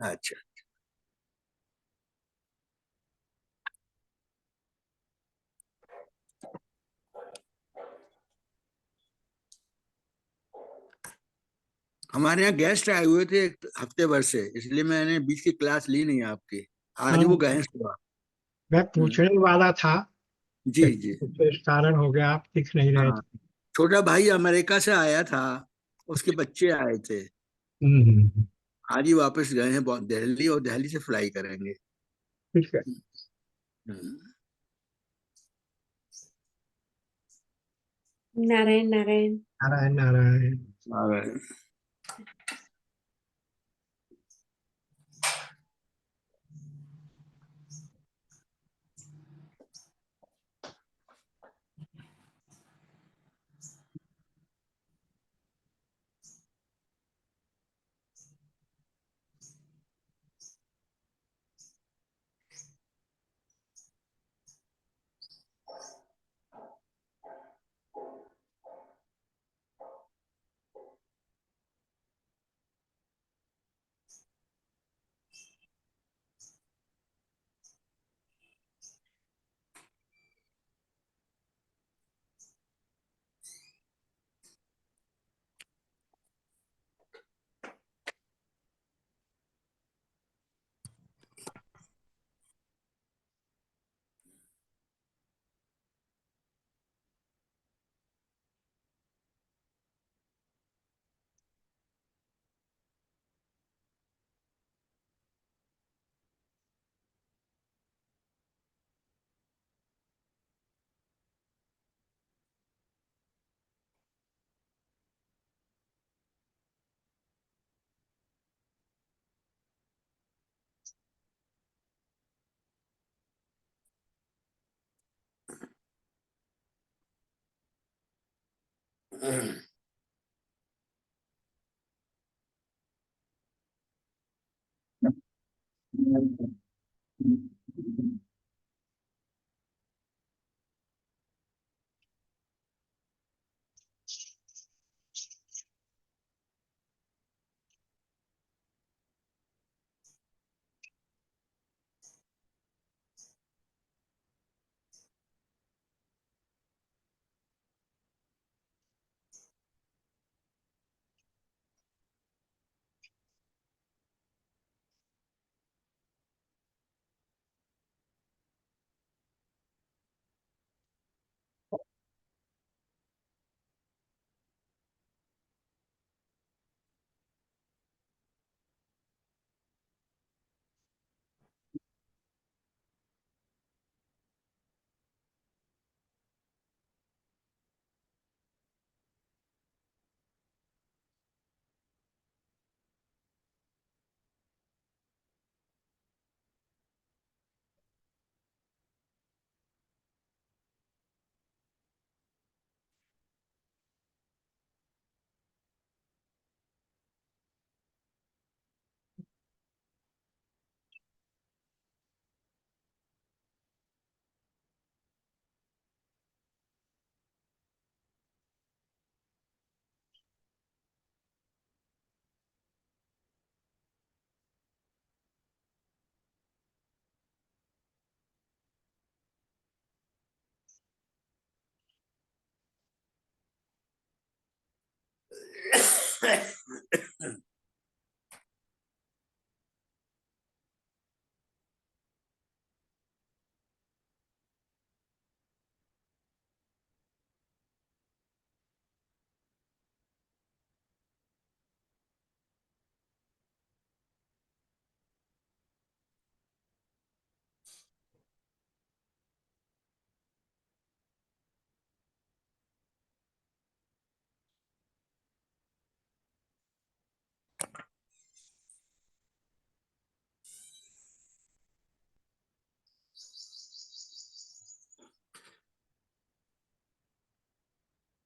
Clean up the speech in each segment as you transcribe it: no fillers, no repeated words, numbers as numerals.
अच्छा। हमारे यहाँ गेस्ट आए हुए थे एक हफ्ते भर से, इसलिए मैंने बीच की क्लास ली नहीं आपकी। आज वो हाँ, गए हैं सुबह। मैं हम्म, पूछने वाला था जी कि जी। कुछ इस कारण हो गया, आप दिख नहीं रहे हाँ, थे। छोटा भाई अमेरिका से आया था, उसके बच्चे आए थे। हम्म। आज ही वापस गए हैं दिल्ली, और दिल्ली से फ्लाई करेंगे। ठीक है। हम्म, नारायण नारायण। नारायण नारायण। और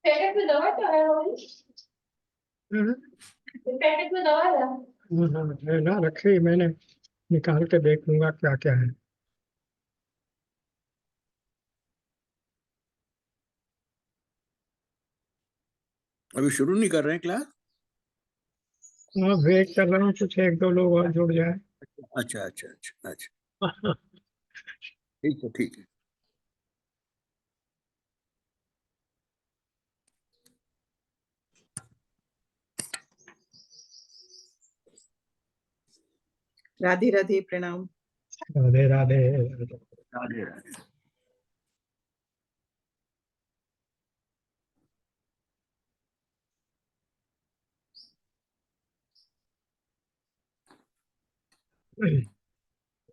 पैकेट में दवा तो है रोही? हम्म। पैकेट में दवा है? है ना, रखे मैंने, निकाल के देख लूंगा क्या क्या है। अभी शुरू नहीं कर रहे हैं क्लास? हाँ वेट कर रहा हूँ कुछ एक दो लोग और जुड़ जाए। अच्छा अच्छा अच्छा अच्छा, ठीक है ठीक है। राधे राधे, प्रणाम। राधे राधे। राधे राधे।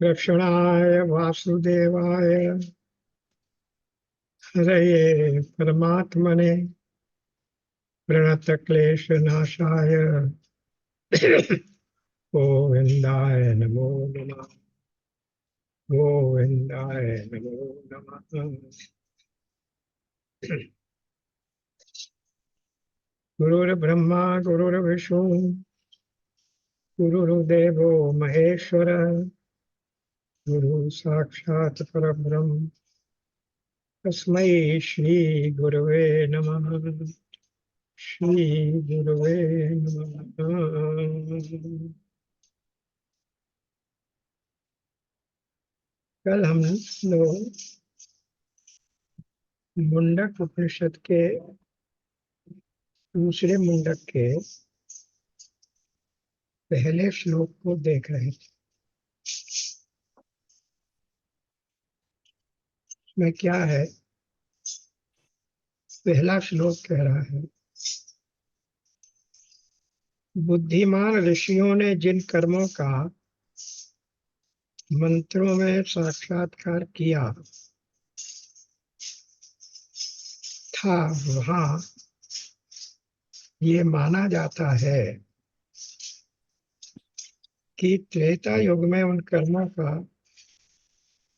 कृष्णाय वासुदेवाय हरये परमात्मने प्रणतक्लेशनाशाय गोविन्दाय नमो नमः। गोविन्दाय नमो नमः। गुरुर्ब्रह्मा गुरुर्विष्णु गुरुर्देवो महेश्वर गुरु साक्षात् परब्रह्म तस्मै श्री गुरुवे नमः। श्री गुरुवे नमः। कल हम लोग मुंडक उपनिषद के दूसरे मुंडक के पहले श्लोक को देख रहे थे। इसमें क्या है, पहला श्लोक कह रहा है, बुद्धिमान ऋषियों ने जिन कर्मों का मंत्रों में साक्षात्कार किया था, वहां ये माना जाता है कि त्रेता युग में उन कर्मों का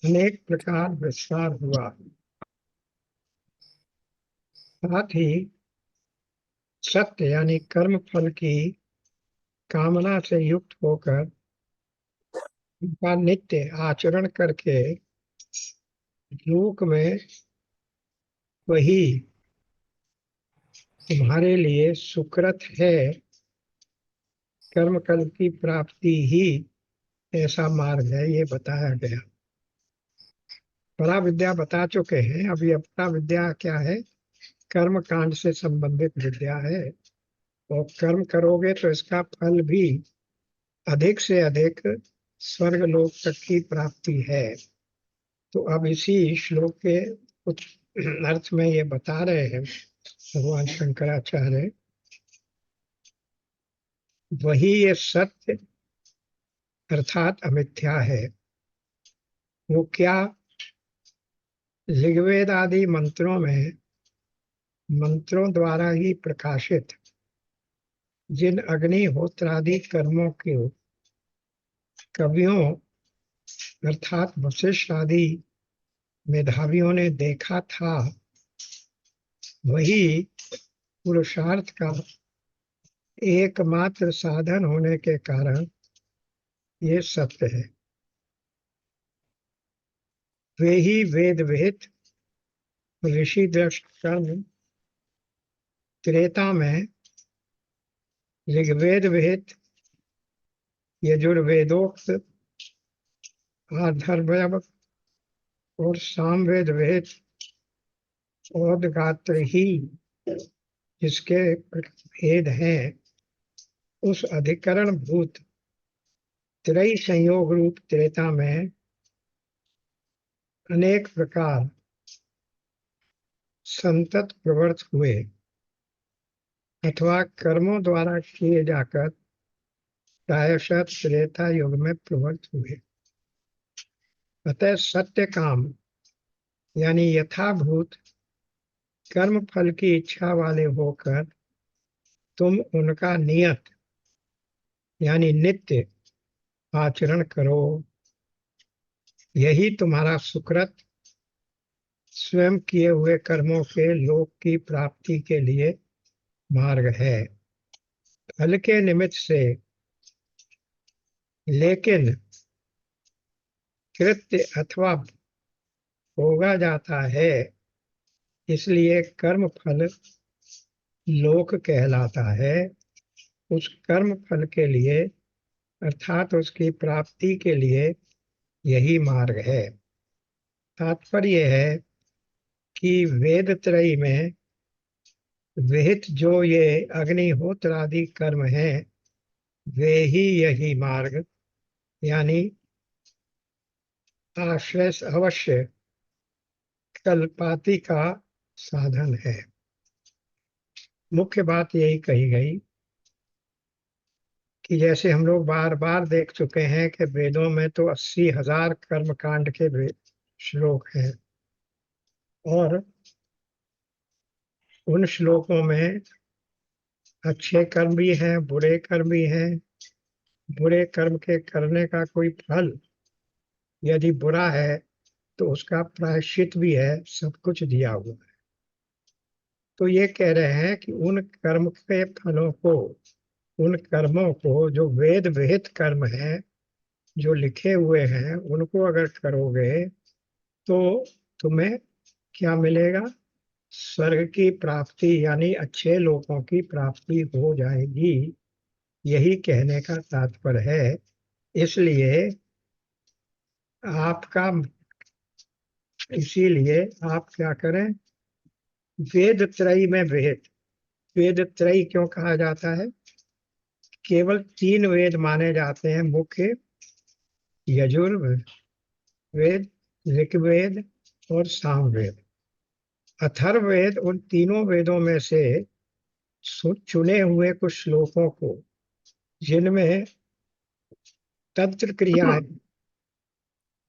अनेक प्रकार विस्तार हुआ। साथ ही सत्य यानी कर्म फल की कामना से युक्त होकर उनका नित्य आचरण करके लोक में वही तुम्हारे लिए सुकृत है, कर्म फल की प्राप्ति ही ऐसा मार्ग है, ये बताया गया। परा विद्या बता चुके हैं, अब ये अपरा विद्या क्या है, कर्म कांड से संबंधित विद्या है। और कर्म करोगे तो इसका फल भी अधिक से अधिक स्वर्ग लोक तक की प्राप्ति है। तो अब इसी श्लोक के कुछ अर्थ में ये बता रहे हैं भगवान शंकराचार्य, वही ये सत्य अर्थात अमिथ्या है। वो क्या, ऋग्वेद आदि मंत्रों में मंत्रों द्वारा ही प्रकाशित जिन अग्निहोत्रादि कर्मों के कवियों अर्थात वशिष्ठ आदि मेधावियों ने देखा था, वही पुरुषार्थ का एकमात्र साधन होने के कारण ये सत्य है। वे ही वेद विहित ऋषि दृष्ट कर्म त्रेता में ऋग्वेद विहित यजुर्वेदोक्त अथर्वण और सामवेद विहित औदगात्र ही जिसके भेद हैं, उस अधिकरण भूत त्रयी संयोग रूप त्रेता में अनेक प्रकार संतत प्रवृत्त हुए अथवा कर्मों द्वारा किए जाकर प्रायशः त्रेता युग में प्रवृत्त हुए। अतः सत्य काम यानी यथाभूत कर्म फल की इच्छा वाले होकर तुम उनका नियत यानी नित्य आचरण करो, यही तुम्हारा सुकृत स्वयं किए हुए कर्मों के लोक की प्राप्ति के लिए मार्ग है। फल के निमित्त से लेकिन कृत्य अथवा भोगा जाता है, इसलिए कर्म फल लोक कहलाता है। उस कर्म फल के लिए अर्थात उसकी प्राप्ति के लिए यही मार्ग है। तात्पर्य है कि वेद त्रयी में विहित जो ये अग्निहोत्र आदि कर्म हैं, वे ही यही मार्ग यानी आश्रय अवश्य कल्पाति का साधन है। मुख्य बात यही कही गई कि जैसे हम लोग बार बार देख चुके हैं कि वेदों में तो 80,000 कर्मकांड के श्लोक हैं और उन श्लोकों में अच्छे कर्म भी हैं, बुरे कर्म भी हैं। बुरे कर्म के करने का कोई फल यदि बुरा है तो उसका प्रायश्चित भी है, सब कुछ दिया हुआ है। तो ये कह रहे हैं कि उन कर्म के फलों को, उन कर्मों को जो वेद विहित कर्म हैं, जो लिखे हुए हैं, उनको अगर करोगे तो तुम्हें क्या मिलेगा? स्वर्ग की प्राप्ति यानी अच्छे लोगों की प्राप्ति हो जाएगी। यही कहने का तात्पर्य है। इसलिए आपका इसीलिए आप क्या करें? वेद त्रयी में विहित, वेद त्रयी क्यों कहा जाता है? केवल 3 वेद माने जाते हैं मुख्य, यजुर्वेद, ऋग्वेद और सामवेद। अथर्ववेद उन तीनों वेदों में से चुने हुए कुछ श्लोकों को, जिनमें तंत्र क्रियाएं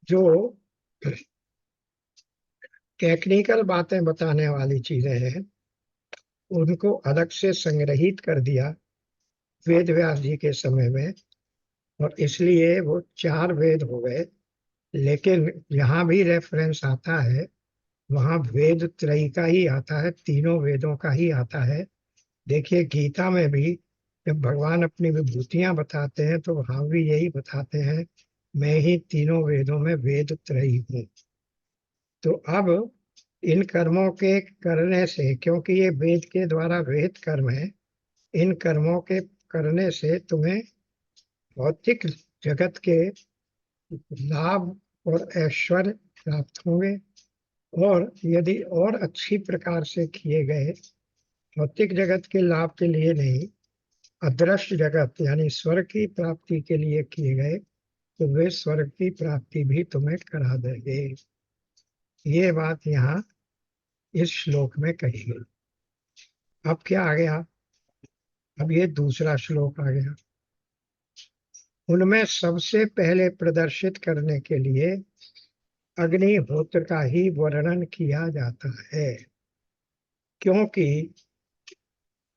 जो टेक्निकल बातें बताने वाली चीजें हैं, उनको अलग से संग्रहित कर दिया वेद व्यास जी के समय में, और इसलिए वो 4 वेद हो गए। लेकिन यहाँ भी रेफरेंस आता है, वहाँ वेद त्रयी का ही आता है, तीनों वेदों का ही आता है। देखिए गीता में भी जब भगवान अपनी विभूतियां बताते हैं तो वहां भी यही बताते हैं, मैं ही तीनों वेदों में वेद त्रयी हूँ। तो अब इन कर्मों के करने से, क्योंकि ये वेद के द्वारा विहित कर्म है, इन कर्मों के करने से तुम्हें भौतिक जगत के लाभ और ऐश्वर्य प्राप्त होंगे, और यदि और अच्छी प्रकार से किए गए, भौतिक जगत के लाभ के लिए नहीं, अदृश्य जगत यानी स्वर्ग की प्राप्ति के लिए किए गए, तो वे स्वर्ग की प्राप्ति भी तुम्हें करा देंगे। ये बात यहाँ इस श्लोक में कही गई। अब क्या आ गया? अब ये दूसरा श्लोक आ गया। उनमें सबसे पहले प्रदर्शित करने के लिए अग्निहोत्र का ही वर्णन किया जाता है, क्योंकि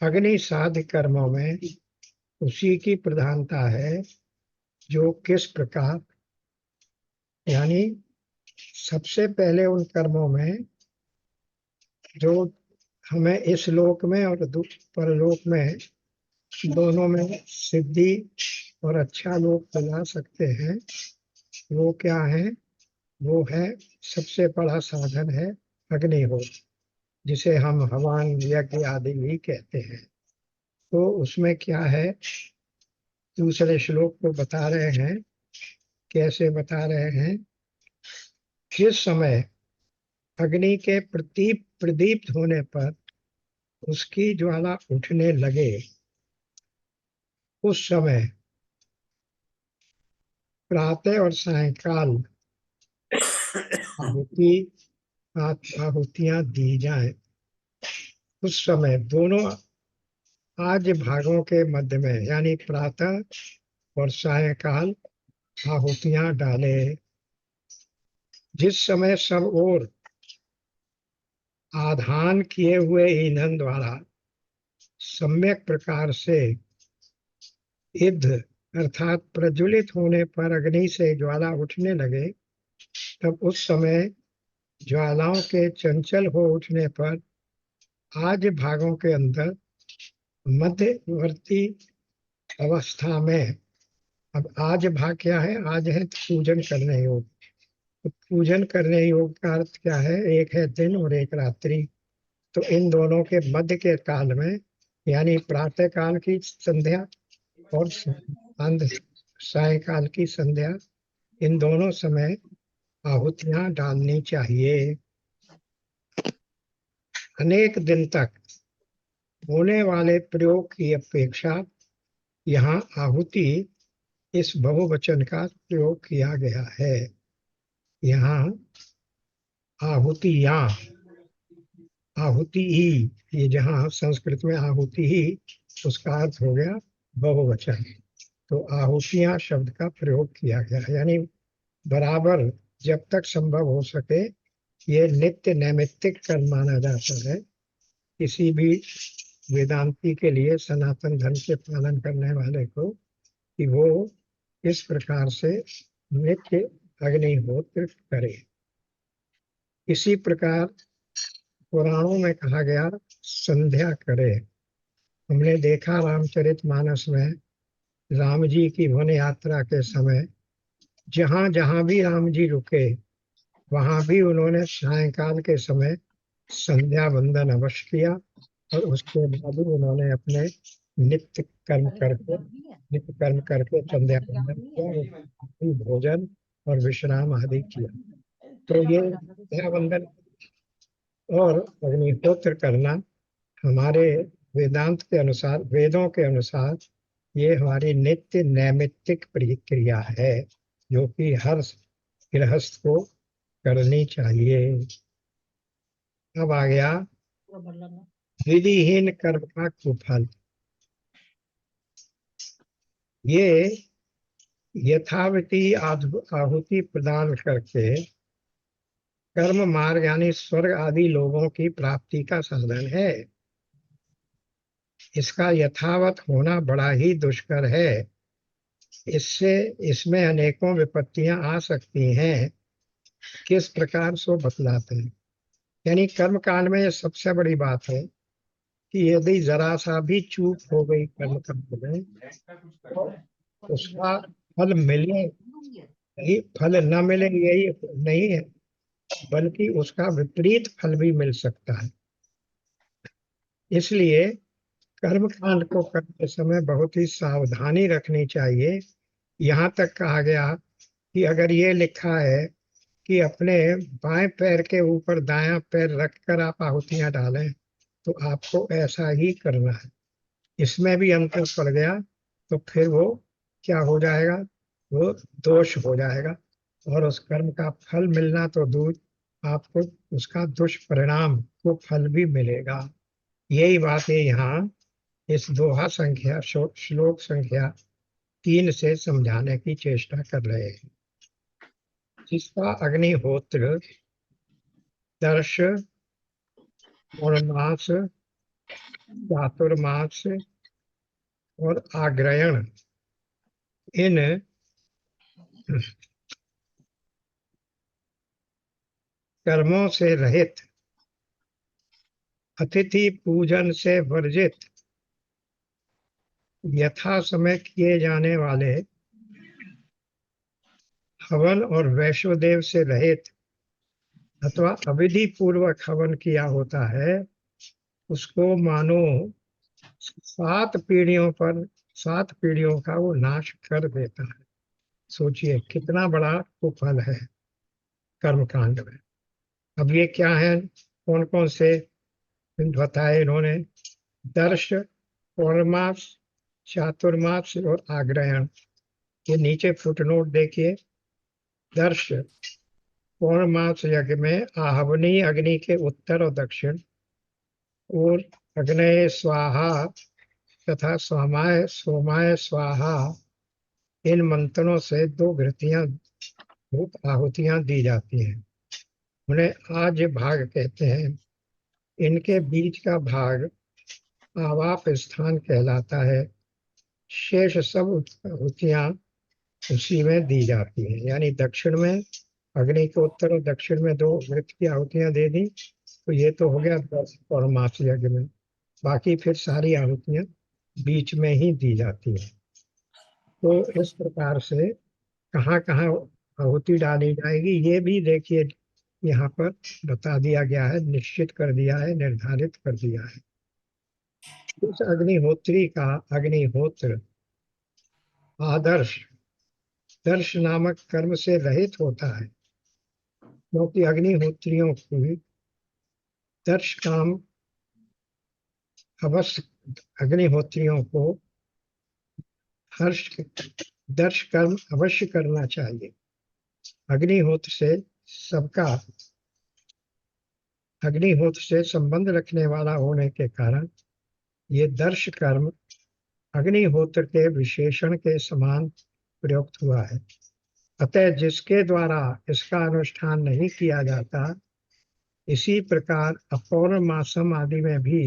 अग्नि साध्य कर्मों में उसी की प्रधानता है जो किस प्रकार, यानी सबसे पहले उन कर्मों में जो हमें इस लोक में और परलोक में दोनों में सिद्धि और अच्छा लोक बना सकते हैं, वो क्या है? वो है सबसे बड़ा साधन है अग्निहोत्र, जिसे हम हवन यज्ञ आदि भी कहते हैं। तो उसमें क्या है, दूसरे श्लोक को बता रहे हैं। कैसे बता रहे हैं? जिस समय अग्नि के प्रदीप्त होने पर उसकी ज्वाला उठने लगे, उस समय प्रातः और सायंकाल आहुतियां दी जाएं। उस समय दोनों आज भागों के मध्य में यानी प्रातः और सायंकाल आहुतियां डाले। जिस समय सब ओर आधान किए हुए ईंधन द्वारा सम्यक प्रकार से ईध अर्थात प्रज्वलित होने पर अग्नि से ज्वाला उठने लगे, तब उस समय ज्वालाओं के चंचल हो उठने पर आज भागों के अंदर मध्यवर्ती अवस्था में, अब आज भाग क्या है? आज है पूजन करने योग। तो पूजन करने योग का अर्थ क्या है? एक है दिन और एक रात्रि। तो इन दोनों के मध्य के काल में यानी प्रातः काल की संध्या और सायकाल की संध्या, इन दोनों समय आहुतियां डालनी चाहिए। अनेक दिन तक होने वाले प्रयोग की अपेक्षा यहाँ आहुति इस बहुवचन का प्रयोग किया गया है। यहाँ आहुतियां, आहुति ही, ये जहाँ संस्कृत में आहुति ही, उसका अर्थ हो गया बहुवचन। तो आहुतियां शब्द का प्रयोग किया गया, यानी बराबर जब तक संभव हो सके ये नित्य नैमित्तिक कर्म माना जाता है। किसी भी वेदांती के लिए, सनातन धर्म के पालन करने वाले को, कि वो इस प्रकार से नित्य अग्निहोत्र करे। इसी प्रकार पुराणों में कहा गया संध्या करे। हमने देखा रामचरितमानस में राम जी की वन यात्रा के समय जहां जहां भी राम जी रुके वहां भी उन्होंने सायंकाल के समय संध्या वंदन अवश्य किया, और उसके बाद उन्होंने अपने नित्य कर्म करके संध्या वंदन किया, और भोजन और विश्राम आदि किया। तो ये संध्या वंदन और अग्निहोत्र करना हमारे वेदांत के अनुसार, वेदों के अनुसार, ये हमारी नित्य नैमित्तिक क्रिया है, जो कि हर गृहस्थ को करनी चाहिए। अब आ गया विधिहीन कर्म का कुफल। ये यथावती आहुति प्रदान करके कर्म मार्ग यानी स्वर्ग आदि लोगों की प्राप्ति का साधन है। इसका यथावत होना बड़ा ही दुष्कर है। इसमें अनेकों विपत्तियां आ सकती हैं। किस प्रकार सो बतलाते हैं। यानी कर्म कांड में सबसे बड़ी बात है कि यदि जरा सा भी चूक हो गई कर्म कांड में, तो उसका फल मिले, यही फल न मिले यही नहीं है, बल्कि उसका विपरीत फल भी मिल सकता है। इसलिए कर्म कांड को करते समय बहुत ही सावधानी रखनी चाहिए। यहाँ तक कहा गया कि अगर ये लिखा है कि अपने बाएं पैर के ऊपर दायां पैर रखकर आप आहुतियां डालें, तो आपको ऐसा ही करना है। इसमें भी अंतर पड़ गया तो फिर वो क्या हो जाएगा, वो दोष हो जाएगा, और उस कर्म का फल मिलना तो दूर, आपको उसका दुष्परिणाम को फल भी मिलेगा। यही बात है यहाँ इस दोहा संख्या श्लोक संख्या 3 से समझाने की चेष्टा कर रहे हैं। जिसका अग्निहोत्र, दर्श, पूर्णमास, चातुर्मास और आग्रयण, इन कर्मों से रहित, अतिथि पूजन से वर्जित, यथा समय किए जाने वाले हवन और वैश्वदेव से रहित, अथवा अविधि पूर्वक हवन किया होता है, उसको मानो 7 पीढ़ियों का वो नाश कर देता है। सोचिए कितना बड़ा कुफल है कर्मकांड में। अब ये क्या है, कौन कौन से बताए इन्होंने, दर्श, पौर्णमास, चातुर्मास और आग्रहण। ये नीचे फुटनोट देखिए। दर्श, पौर्णमास यज्ञ में आहवनी अग्नि के उत्तर और दक्षिण और अग्नये स्वाहा तथा सोमाय स्वाहा, इन मंत्रों से 2 घृतियां धूप आहुतियां दी जाती हैं। उन्हें आज भाग कहते हैं। इनके बीच का भाग आवाप स्थान कहलाता है। शेष सब आहुतियां उसी में दी जाती हैं। यानी दक्षिण में अग्नि के उत्तर और दक्षिण में 2 घृत की आहुतियां दे दी, तो ये तो हो गया 10 और मास यज्ञ में। बाकी फिर सारी आहुतियां बीच में ही दी जाती हैं। तो इस प्रकार से कहाँ कहाँ आहुति डाली जाएगी ये भी देखिए यहाँ पर बता दिया गया है, निश्चित कर दिया है, निर्धारित कर दिया है। उस अग्निहोत्री का अग्निहोत्र आदर्श दर्श नामक कर्म से रहित होता है, क्योंकि अग्निहोत्रियों की दर्श काम अवश्य अग्निहोत्रियों को हर्ष दर्श कर्म अवश्य करना चाहिए। अग्निहोत्र से सबका अग्निहोत्र से संबंध रखने वाला होने के कारण ये दर्श कर्म अग्निहोत्र के विशेषण के समान प्रयुक्त हुआ है। अतः जिसके द्वारा इसका अनुष्ठान नहीं किया जाता, इसी प्रकार अपौर्णमासम आदि में भी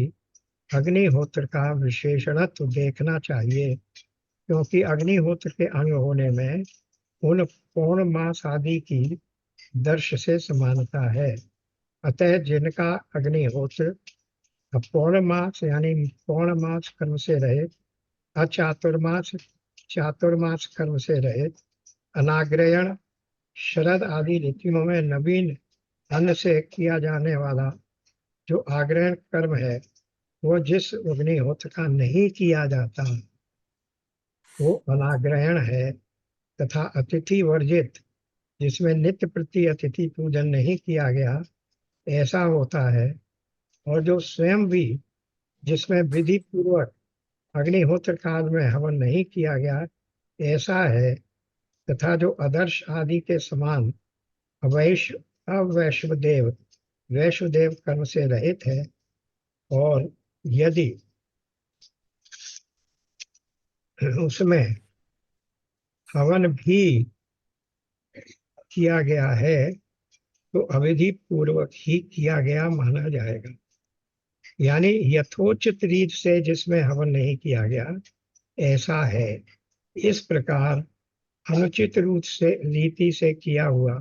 अग्निहोत्र का विशेषणत्व देखना चाहिए, क्योंकि अग्निहोत्र के अंग होने में उन पौर्णमास आदि की दर्श से समानता है। अतः जिनका अग्निहोत्र पौर्णमास यानी पौर्णमास कर्म से रहे, अचातुर्मास चातुर्मास कर्म से रहे, अनाग्रहण शरद आदि ऋतुओं में नवीन अन्न से किया जाने वाला जो आग्रहण कर्म है, वो जिस अग्निहोत्र का नहीं किया जाता वो अनाग्रहण है, तथा अतिथि वर्जित जिसमें नित्य प्रति अतिथि पूजन नहीं किया गया ऐसा होता है, और जो स्वयं भी जिसमें विधि पूर्वक अग्निहोत्र काल में हवन नहीं किया गया ऐसा है, तथा जो आदर्श आदि के समान अवैष्णदेव वैष्णदेव कर्म से रहित है, और यदि उसमें हवन भी किया गया है तो अविधि पूर्वक ही किया गया माना जाएगा। यानी यथोचित रीत से जिसमें हवन नहीं किया गया ऐसा है। इस प्रकार अनुचित रूप से रीति से किया हुआ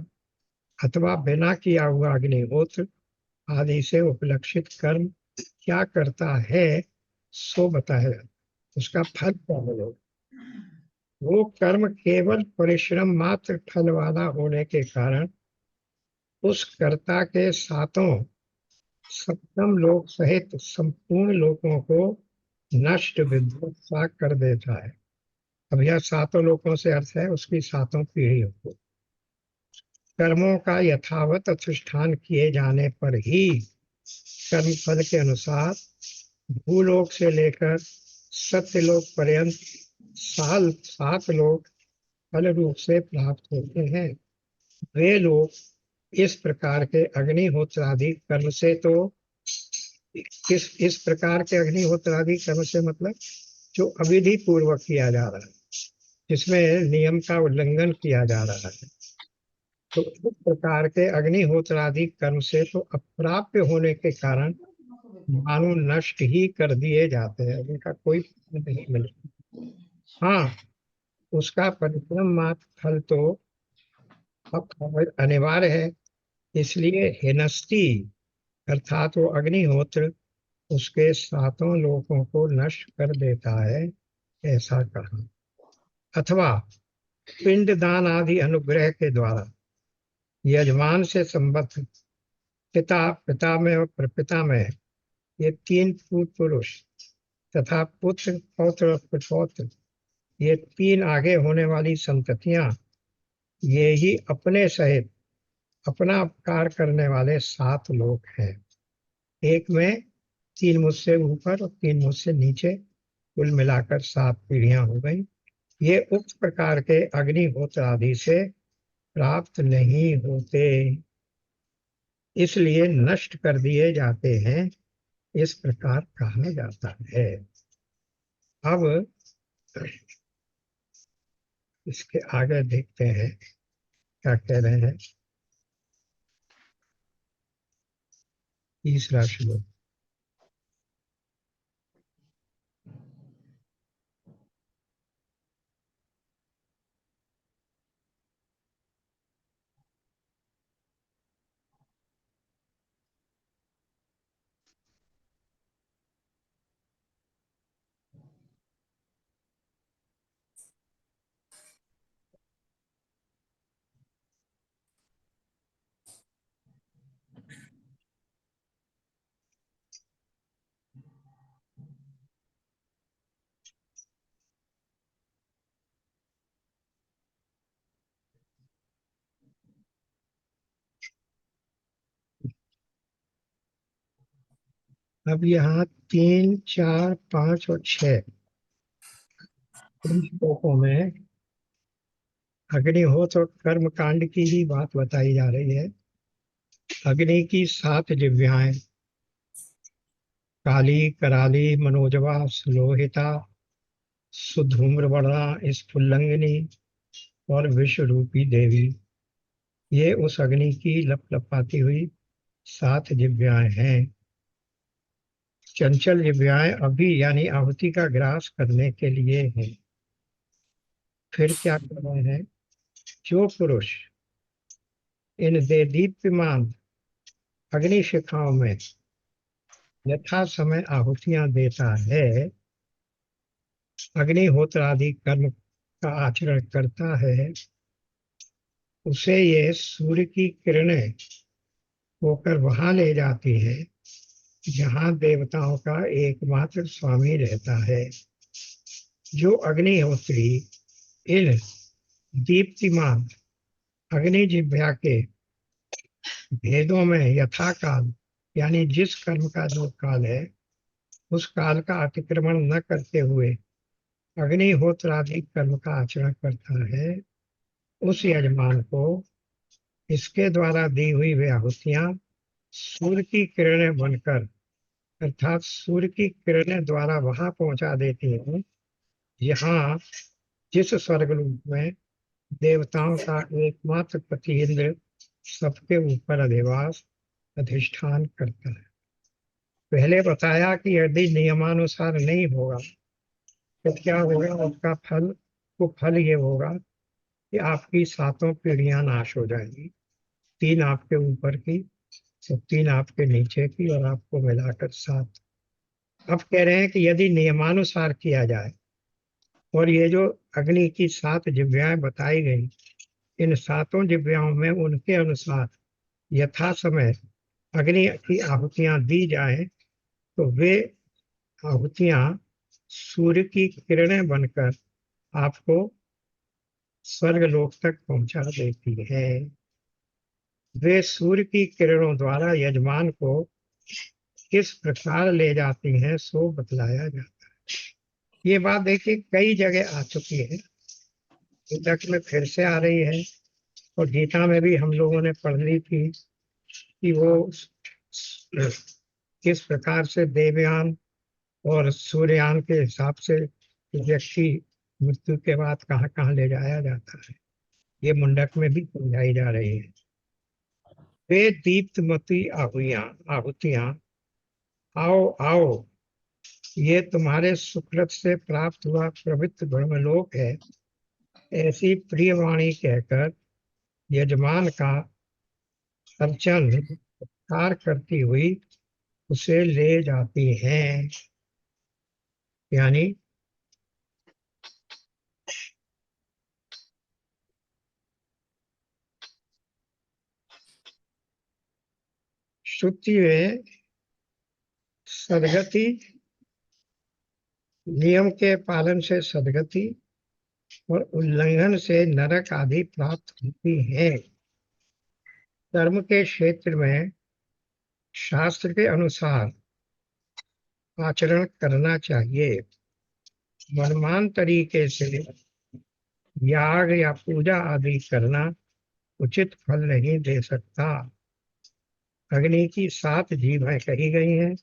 अथवा बिना किया हुआ अग्निहोत्र आदि से उपलक्षित कर्म क्या करता है सो बताया, उसका फल क्या मिलेगा। वो कर्म केवल परिश्रम मात्र फल वाला होने के कारण उस कर्ता के सातों सप्तम लोक सहित संपूर्ण लोकों को नष्ट विध्वंस कर देता है। अब यह सातों लोकों से अर्थ है उसकी सातों पीढ़ियों को। कर्मों का यथावत अनुष्ठान किए जाने पर ही कर्म फल के अनुसार भूलोक से लेकर सत्यलोक पर्यंत सात लोक फल रूप से प्राप्त होते हैं। वे लोग इस प्रकार के अग्निहोत्र आदि कर्म से तो इस प्रकार के अग्निहोत्र आदि कर्म से मतलब जो अविधि पूर्वक किया जा रहा है, जिसमें नियम का उल्लंघन किया जा रहा है, तो इस प्रकार के अग्निहोत्र आदि कर्म से तो अप्राप्य होने के कारण मानो नष्ट ही कर दिए जाते हैं, उनका कोई फल नहीं मिलता। हाँ, उसका परिश्रम मात्र फल तो अनिवार्य है, इसलिए हिनस्ती अर्थात वो अग्निहोत्र उसके सातों लोकों को नष्ट कर देता है ऐसा कहा। अथवा पिंडदान आदि अनुग्रह के द्वारा यजमान से संबद्ध पिता पितामह और प्रपितामह ये तीन पूर्व पुरुष तथा पुत्र पौत्र और प्रपौत्र ये तीन आगे होने वाली संततियां, ये ही अपने सहित अपना उपकार करने वाले सात लोग हैं। एक में तीन मुझसे ऊपर और तीन मुझसे नीचे, कुल मिलाकर सात पीढ़ियां हो गई। ये उक्त प्रकार के अग्निहोत्र आदि से प्राप्त नहीं होते, इसलिए नष्ट कर दिए जाते हैं, इस प्रकार कहा जाता है। अब इसके आगे देखते हैं क्या कह रहे हैं। तीसरा श्लोक। अब यहाँ 3, 4, 5 और 6 इन श्लोकों में अग्निहोत्र और कर्म कांड की ही बात बताई जा रही है। अग्नि की 7 जिह्वाएं, काली, कराली, मनोजवा, सुलोहिता, सुधूम्रवर्णा, स्फुल्लंगिनी और विश्व रूपी देवी, ये उस अग्नि की लपलपाती हुई 7 जिह्वाएं हैं। चंचल जिह्वाएं अभी यानी आहुति का ग्रास करने के लिए हैं। फिर क्या कर रहे हैं? जो पुरुष इन दीप्यमान अग्नि शिखाओं में यथा समय आहुतियां देता है, अग्निहोत्र आदि कर्म का आचरण करता है, उसे ये सूर्य की किरणें होकर वहां ले जाती है जहां देवताओं का एकमात्र स्वामी रहता है। जो अग्निहोत्री इन दीप्तिमान अग्नि जिह्वा के भेदों में यथाकाल यानी जिस कर्म का जो काल है उस काल का अतिक्रमण न करते हुए अग्निहोत्र आदि कर्म का आचरण करता है, उस यजमान को इसके द्वारा दी हुई वे आहुतियां सूर्य की किरणें बनकर अर्थात सूर्य की किरणें द्वारा वहां पहुंचा देती हैं यहाँ जिस स्वर्गलोक में देवताओं का एकमात्र पति इंद्र सबके ऊपर अधिष्ठान करता है। पहले बताया कि यदि नियमानुसार नहीं होगा तो क्या होगा? उसका फल, वो फल ये होगा कि आपकी 7 पीढ़ियां नाश हो जाएंगी, 3 आपके ऊपर की, 3 आपके नीचे की और आपको मिलाकर 7। अब कह रहे हैं कि यदि नियमानुसार किया जाए और ये जो अग्नि की 7 जिह्वाएं बताई गई, इन 7 जिह्वाओं में उनके अनुसार यथा समय अग्नि की आहुतियां दी जाए तो वे आहुतियां सूर्य की किरणें बनकर आपको स्वर्गलोक तक पहुंचा देती है। वे सूर्य की किरणों द्वारा यजमान को किस प्रकार ले जाती हैं सो बतलाया जाता है। ये बात देखिए कई जगह आ चुकी है, गीता में फिर से आ रही है और गीता में भी हम लोगों ने पढ़ ली थी कि वो किस प्रकार से देवयान और सूर्ययान के हिसाब से व्यक्ति मृत्यु के बाद कहाँ कहाँ ले जाया जाता है। ये मुंडक में भी समझाई जा रही है। वे दीप्तमती आहुतियां आओ आओ, ये तुम्हारे सुकृत से प्राप्त हुआ पवित्र ब्रह्मलोक है, ऐसी प्रिय वाणी कहकर यजमान का अर्चन कार्य करती हुई उसे ले जाती हैं। यानी श्रुति में सदगति, नियम के पालन से सदगति और उल्लंघन से नरक आदि प्राप्त होती है। कर्म के क्षेत्र में शास्त्र के अनुसार आचरण करना चाहिए। मनमान तरीके से याग या पूजा आदि करना उचित फल नहीं दे सकता। अग्नि की 7 जीभें कही गई हैं,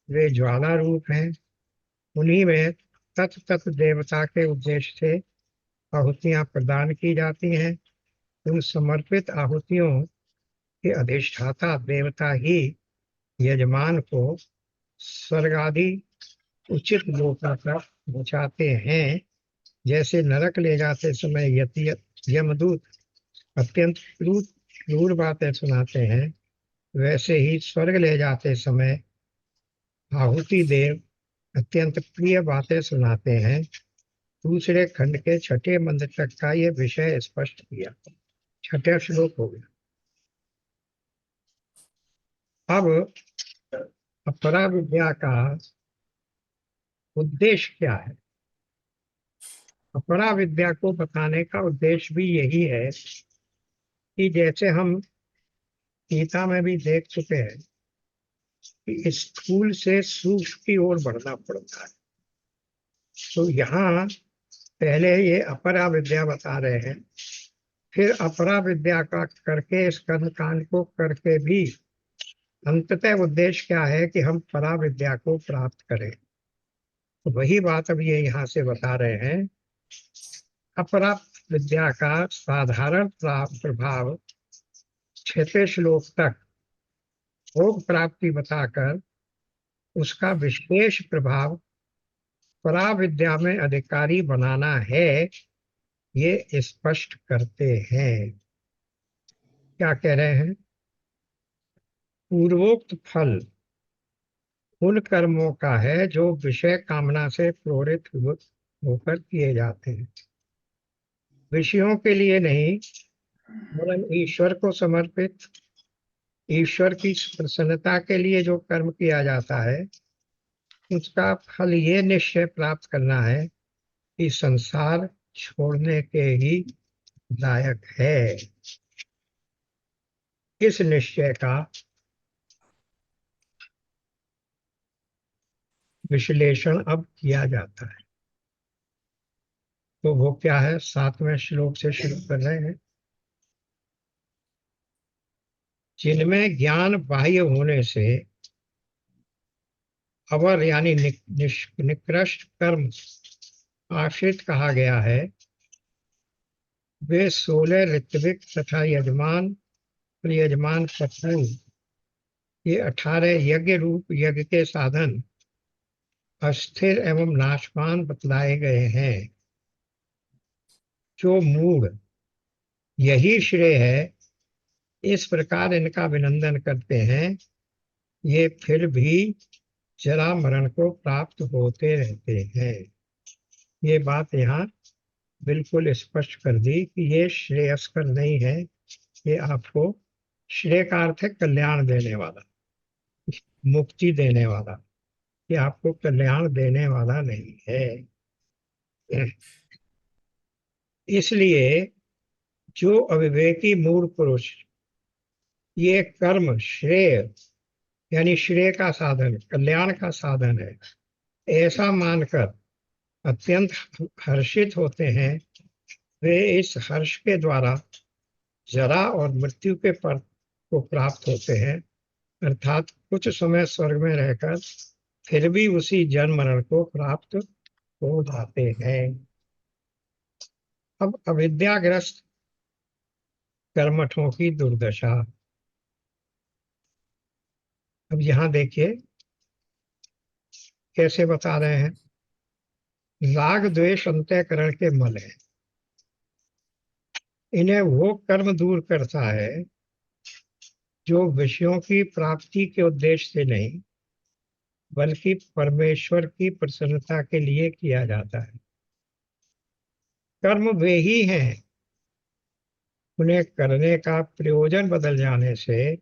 वे ज्वाला रूप हैं। उन्हीं में तत् देवता के उद्देश्य से आहुतियां प्रदान की जाती हैं। उन समर्पित आहुतियों के अधिष्ठाता देवता ही यजमान को स्वर्ग आदि उचित लोकों तक पहुंचाते हैं। जैसे नरक ले जाते समय यमदूत अत्यंत क्रूर बातें सुनाते हैं, वैसे ही स्वर्ग ले जाते समय आहुति देव अत्यंत प्रिय बातें सुनाते हैं। दूसरे खंड के 6ठे मंत्र तक का ये विषय स्पष्ट किया। 6ठा श्लोक हो गया। अब अपरा विद्या का उद्देश्य क्या है? अपरा विद्या को बताने का उद्देश्य भी यही है कि जैसे हम गीता में भी देख चुके हैं कि स्थूल से सूक्ष्म की ओर बढ़ना पड़ता है। तो यहाँ पहले ये अपरा विद्या बता रहे हैं, फिर अपरा विद्या का करके इस कर्म कांड को करके भी अंततः उद्देश्य क्या है कि हम परा विद्या को प्राप्त करें। तो वही बात अब ये यहाँ से बता रहे हैं। अपरा विद्या का साधारण प्रभाव 6वें श्लोक तक भोग प्राप्ति बताकर उसका विशेष प्रभाव परा विद्या में अधिकारी बनाना है, ये स्पष्ट करते हैं। क्या कह रहे हैं? पूर्वोक्त फल उन कर्मों का है जो विषय कामना से प्रेरित होकर किए जाते हैं, विषयों के लिए नहीं, वरन ईश्वर को समर्पित, ईश्वर की प्रसन्नता के लिए जो कर्म किया जाता है, उसका फल ये निश्चय प्राप्त करना है कि संसार छोड़ने के ही लायक है। इस निश्चय का विश्लेषण अब किया जाता है। तो वो क्या है? 7वें श्लोक से शुरू कर रहे हैं। जिनमें ज्ञान बाह्य होने से अवर यानी निकृष्ट कर्म आश्रित कहा गया है, वे 16 ऋत्विक तथा यजमान पत्नी ये 18 यज्ञ रूप यज्ञ के साधन अस्थिर एवं नाशवान बतलाए गए हैं। जो मूढ़ यही श्रेय है, इस प्रकार इनका अभिनंदन करते हैं, ये फिर भी जरा मरण को प्राप्त होते रहते हैं। ये बात यहाँ बिल्कुल स्पष्ट कर दी कि ये श्रेयस्कर नहीं है, ये आपको श्रेय का अर्थ है कल्याण देने वाला, मुक्ति देने वाला, ये आपको कल्याण देने वाला नहीं है। इसलिए जो अविवेकी मूढ़ पुरुष ये कर्म श्रेय यानी श्रेय का साधन, कल्याण का साधन है, ऐसा मानकर अत्यंत हर्षित होते हैं, वे इस हर्ष के द्वारा जरा और मृत्यु के पद को प्राप्त होते हैं, अर्थात कुछ समय स्वर्ग में रहकर फिर भी उसी जन्म मरण को प्राप्त हो जाते हैं। अब अविद्याग्रस्त कर्मठों की दुर्दशा। अब यहाँ देखिए कैसे बता रहे हैं। राग द्वेष अंतःकरण के मल है, इन्हें वो कर्म दूर करता है जो विषयों की प्राप्ति के उद्देश्य से नहीं, बल्कि परमेश्वर की प्रसन्नता के लिए किया जाता है। कर्म वे ही हैं, उन्हें करने का प्रयोजन बदल जाने से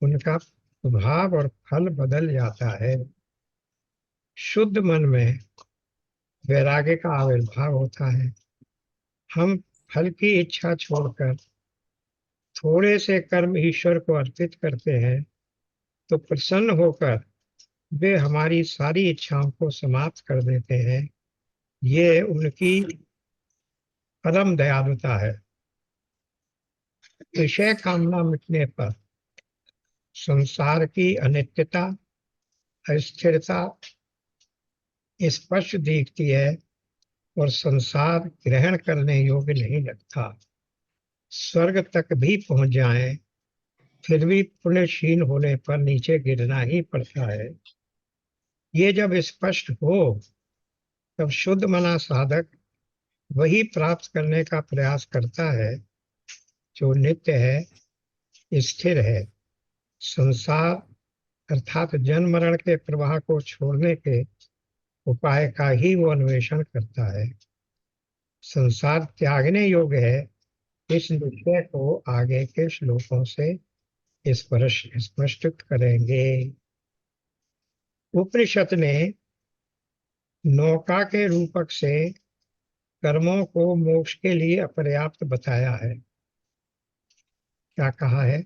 उनका स्वभाव और फल बदल जाता है। शुद्ध मन में वैराग्य का आविर्भाव होता है। हम फल की इच्छा छोड़कर थोड़े से कर्म ईश्वर को अर्पित करते हैं, तो प्रसन्न होकर वे हमारी सारी इच्छाओं को समाप्त कर देते हैं। ये उनकी परम दयालुता है। विषय कामना मिटने पर संसार की अनित्यता, अस्थिरता स्पष्ट दिखती है और संसार ग्रहण करने योग्य नहीं लगता। स्वर्ग तक भी पहुंच जाएं, फिर भी पुण्यहीन होने पर नीचे गिरना ही पड़ता है। ये जब स्पष्ट हो, तब शुद्ध मना साधक वही प्राप्त करने का प्रयास करता है जो नित्य है, स्थिर है। संसार अर्थात जन्म मरण के प्रवाह को छोड़ने के उपाय का ही वो अन्वेषण करता है। संसार त्यागने योग्य है, इस निश्चय को आगे के श्लोकों से स्पष्ट करेंगे। उपनिषद ने नौका के रूपक से कर्मों को मोक्ष के लिए अपर्याप्त बताया है। क्या कहा है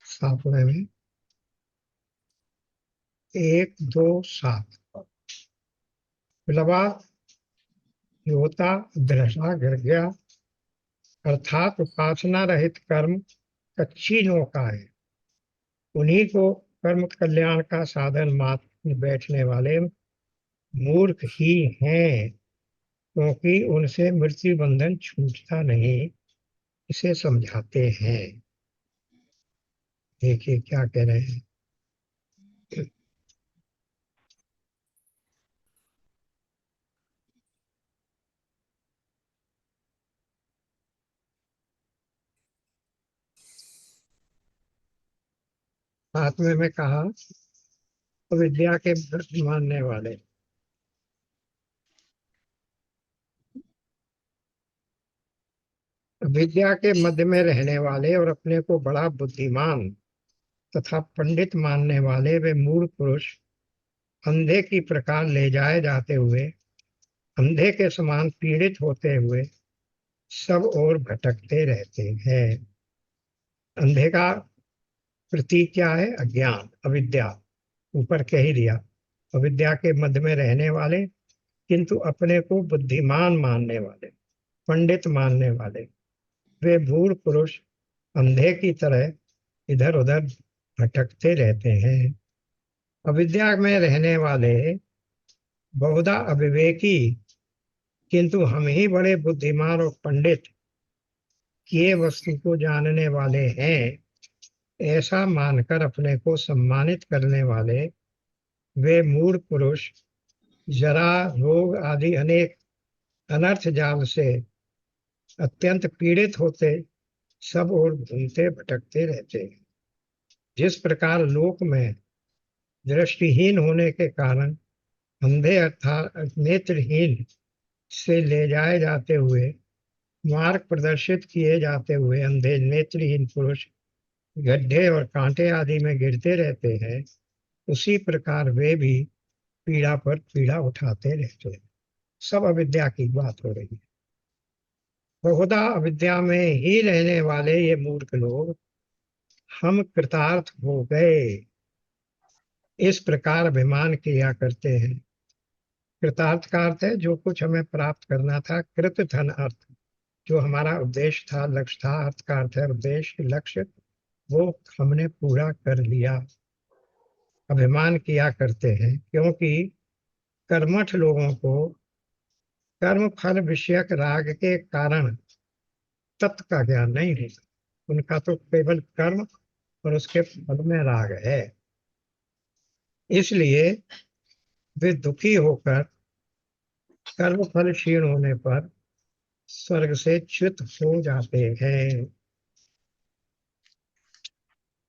7वें में? 1 2 7 प्लवा योता दृढ़ा गिर गया, अर्थात उपासना रहित कर्म कच्ची नौका है। उन्हीं को कर्म कल्याण का साधन मान बैठने वाले मूर्ख ही हैं, क्योंकि उनसे मृत्यु बंधन छूटता नहीं, इसे समझाते हैं। देखिए क्या कह रहे हैं। सातवें में कहा अविद्या के भ्रष्ट मानने वाले। विद्या के मध्य में रहने वाले और अपने को बड़ा बुद्धिमान तथा पंडित मानने वाले वे मूढ़ पुरुष अंधे की प्रकार ले जाए जाते हुए, अंधे के समान पीड़ित होते हुए सब ओर भटकते रहते हैं। अंधे का प्रतीक क्या है? अज्ञान, अविद्या। ऊपर कह ही दिया, अविद्या के मध्य में रहने वाले किंतु अपने को बुद्धिमान मानने वाले, पंडित मानने वाले वे मूढ़ पुरुष अंधे की तरह इधर उधर भटकते रहते हैं। अविद्या में रहने वाले बहुधा अविवेकी किंतु हम ही बड़े बुद्धिमान और पंडित किए वस्तु को जानने वाले हैं, ऐसा मानकर अपने को सम्मानित करने वाले वे मूढ़ पुरुष जरा, रोग आदि अनेक अनर्थ जाल से अत्यंत पीड़ित होते सब ओर घूमते भटकते रहते हैं। जिस प्रकार लोक में दृष्टिहीन होने के कारण अंधे अर्थात नेत्रहीन से ले जाए जाते हुए, मार्ग प्रदर्शित किए जाते हुए अंधे नेत्रहीन पुरुष गड्ढे और कांटे आदि में गिरते रहते हैं, उसी प्रकार वे भी पीड़ा पर पीड़ा उठाते रहते हैं। सब अविद्या की बात हो रही है। बहुधा अविद्या में ही रहने वाले ये मूर्ख लोग हम कृतार्थ हो गए इस प्रकार अभिमान किया करते हैं। कृतार्थ का अर्थ है जो कुछ हमें प्राप्त करना था, कृत धन अर्थ जो हमारा उद्देश्य था, लक्ष्य था। अर्थ का अर्थ है उद्देश्य, लक्ष्य, वो हमने पूरा कर लिया। अभिमान किया करते हैं क्योंकि कर्मठ लोगों को कर्म फल विषयक राग के कारण तत्व का ज्ञान नहीं होता। उनका तो केवल कर्म और उसके फल में राग है, इसलिए वे दुखी होकर कर्म फल क्षीण होने पर स्वर्ग से च्युत हो जाते हैं।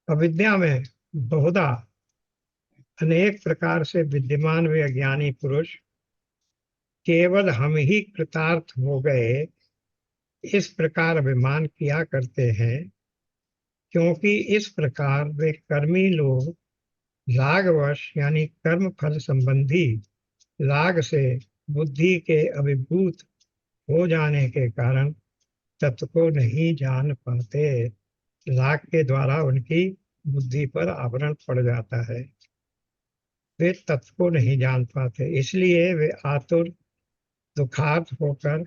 अविद्या में बहुधा अनेक प्रकार से विद्यमान वे अज्ञानी पुरुष केवल हम ही कृतार्थ हो गए इस प्रकार अभिमान किया करते हैं, क्योंकि इस प्रकार वे कर्मी लोग रागवश यानी कर्म फल संबंधी राग से बुद्धि के अभिभूत हो जाने के कारण तत्व को नहीं जान पाते। राग के द्वारा उनकी बुद्धि पर आवरण पड़ जाता है, वे तत्व को नहीं जान पाते, इसलिए वे आतुर दुखार्त होकर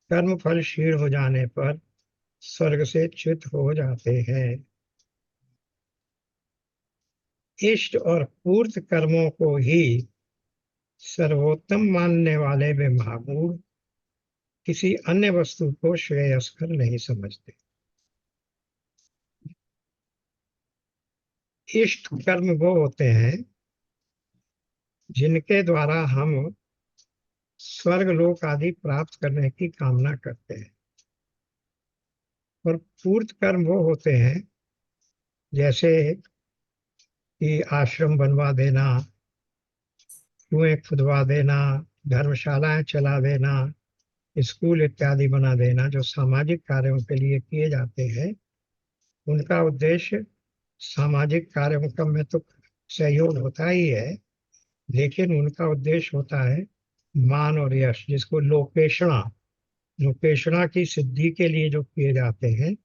कर्म फल क्षीण हो जाने पर स्वर्ग से च्युत हो जाते हैं। इष्ट और पूर्त कर्मों को ही सर्वोत्तम मानने वाले वे महामूढ़ किसी अन्य वस्तु को श्रेयस्कर नहीं समझते। इष्ट कर्म वो होते हैं जिनके द्वारा हम स्वर्ग लोक आदि प्राप्त करने की कामना करते हैं, और पूर्त कर्म वो होते हैं जैसे कि आश्रम बनवा देना, कुएं खुदवा देना, धर्मशालाएं चला देना, स्कूल इत्यादि बना देना, जो सामाजिक कार्यों के लिए किए जाते हैं। उनका उद्देश्य सामाजिक कार्यों का में तो सहयोग होता ही है, लेकिन उनका उद्देश्य होता है मान और यश, जिसको लोकेशणा, लोकेशणा की सिद्धि के लिए जो किए जाते हैं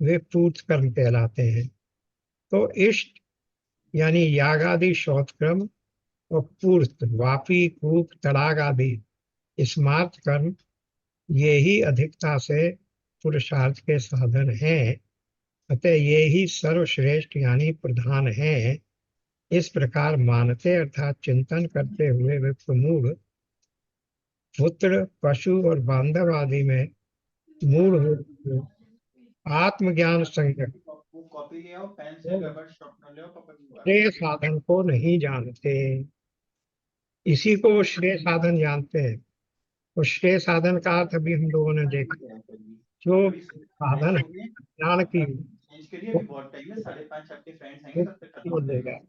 वे पूर्त कर्म कहलाते हैं। तो इष्ट यानी याग आदि शौचक्रम और पूर्त वापी कूप तड़ाग आदि स्मार्त कर्म, ये ही अधिकता से पुरुषार्थ के साधन हैं। अतः ये ही सर्वश्रेष्ठ यानी प्रधान हैं। इस प्रकार मानते अर्थात चिंतन करते हुए वे प्रमूढ़ पुत्र पशु और बांधव आदि में मूढ़ हो आत्मज्ञान संज्ञक वो कॉपी ले आओ, पेन से रबड़ शार्पनर ले आओ, पापा की श्रेय साधन को नहीं जानते। इसी को वो श्रेय साधन जानते हैं। और श्रेय साधन का अर्थ अभी हम लोगों ने देखा, जो साधन है ज्ञान की चेंज के लिए भी बहुत टाइम है, 5:30 आपके फ्रेंड्स आएंगे तब तक खत्म वो हो देगा, जाएगा।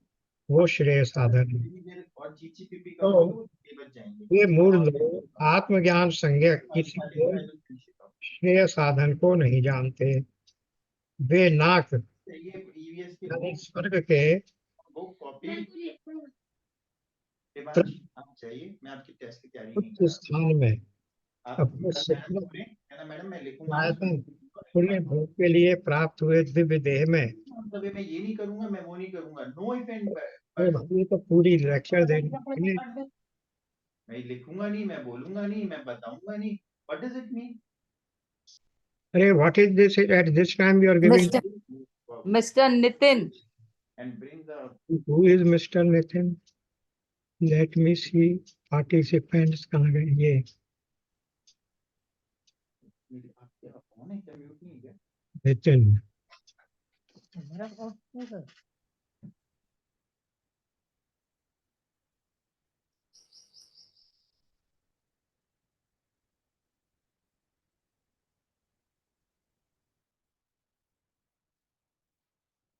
वो श्रेय साधन है। और चीची पीपी का तो हो तो बच जाएंगे। ये मूल लोग आत्मज्ञान संज्ञक किसी को श्रेय साधन को नहीं जानते। वे नाक ये ईवीएस के यानी स्वर्ग के वो कॉपी आप चाहिए, मैं आपकी टेस्ट की तैयारी नहीं उच्च करा। स्थान में आप अपने कल मेहनत सुकृत करें, है ना मैडम, मैं लिखूंगा आयतन खुले भोग के लिए प्राप्त हुए दिव्य देह में। तभी मैं ये नहीं करूंगा, मैं वो नहीं करूंगा, नो इफ एंड तो भाई ये तो पूरी लेक्चर देनी चाहिए। मैं लिखूंगा नहीं, मैं बोलूंगा नहीं, मैं बताऊंगा नहीं। What does it mean? अरे what is this at this time you are giving? Mr. Nitin. And bring the who is mister Nitin? Let me see participants कहाँ गए ये? आपके फोन है क्या, म्यूट नहीं है नितिन क्या? मेरा फोन है सर।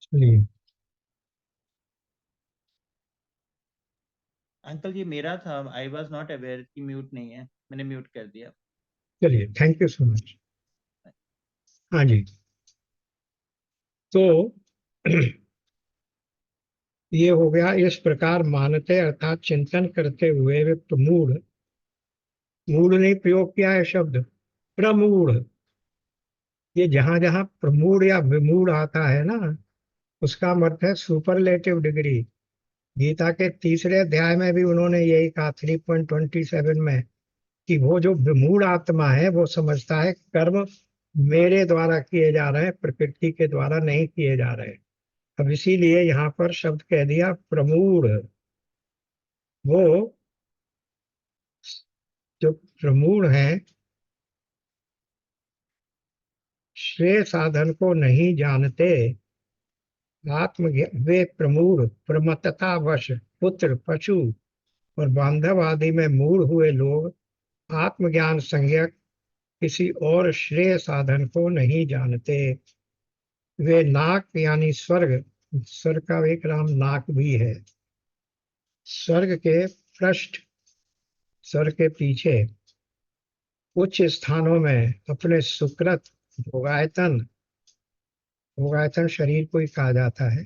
चलिए अंकल ये मेरा था, आई वाज नॉट अवेयर कि म्यूट नहीं है, मैंने म्यूट कर दिया। चलिए, थैंक यू सो मच। हाँ जी, तो ये हो गया। इस प्रकार मानते अर्थात चिंतन करते हुए वे प्रमूढ़, मूढ़ नहीं प्रयोग किया है शब्द, प्रमूढ़। ये जहां जहां प्रमूढ़ या विमूढ़ आता है ना, उसका अर्थ है सुपरलेटिव डिग्री। गीता के तीसरे अध्याय में भी उन्होंने यही कहा 3.27 में, कि वो जो विमूढ़ आत्मा है वो समझता है कर्म मेरे द्वारा किए जा रहे हैं, प्रकृति के द्वारा नहीं किए जा रहे। अब इसीलिए यहाँ पर शब्द कह दिया प्रमूढ़। वो जो प्रमूढ़ है श्रेय साधन को नहीं जानते। वे प्रमूढ़ प्रमत्तता वश पुत्र पशु और बांधव आदि में मूढ़ हुए लोग आत्मज्ञान संज्ञक किसी और श्रेय साधन को नहीं जानते। वे नाक यानी स्वर्ग, स्वर्ग का एक नाम नाक भी है, स्वर्ग के पृष्ठ, स्वर्ग के पीछे उच्च स्थानों में अपने सुकृत भोगायतन, भोगायतन शरीर को ही कहा जाता है,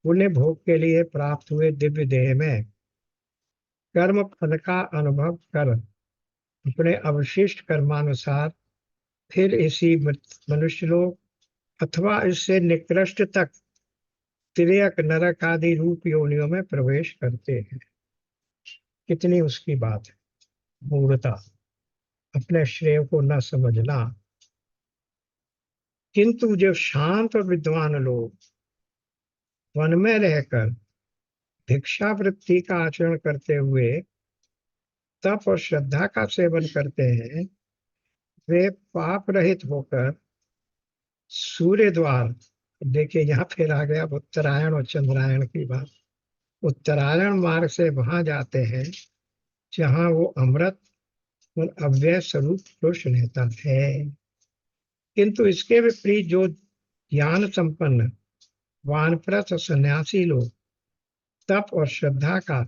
पुण्य भोग के लिए प्राप्त हुए दिव्य देह में कर्म फल का अनुभव कर अपने अवशिष्ट कर्मानुसार फिर इसी मनुष्य लोक अथवा इससे निकृष्ट तक तिर्यक नरक आदि रूप योनियों में प्रवेश करते हैं। कितनी उसकी बात है, मूढ़ता, अपने श्रेय को न समझना। किंतु जो शांत और विद्वान लोग वन में रहकर भिक्षावृत्ति का आचरण करते हुए तप और श्रद्धा का सेवन करते हैं, वे पाप रहित होकर सूर्य द्वार, देखिए यहाँ फिर आ गया उत्तरायण और चंद्रायण की बात, उत्तरायण मार्ग से वहां जाते हैं जहां वो अमृत और अव्यय स्वरूप पुरुष रहता है। किंतु इसके विपरीत जो ज्ञान संपन्न वानप्रस्थ और सन्यासी लोग तप और श्रद्धा का,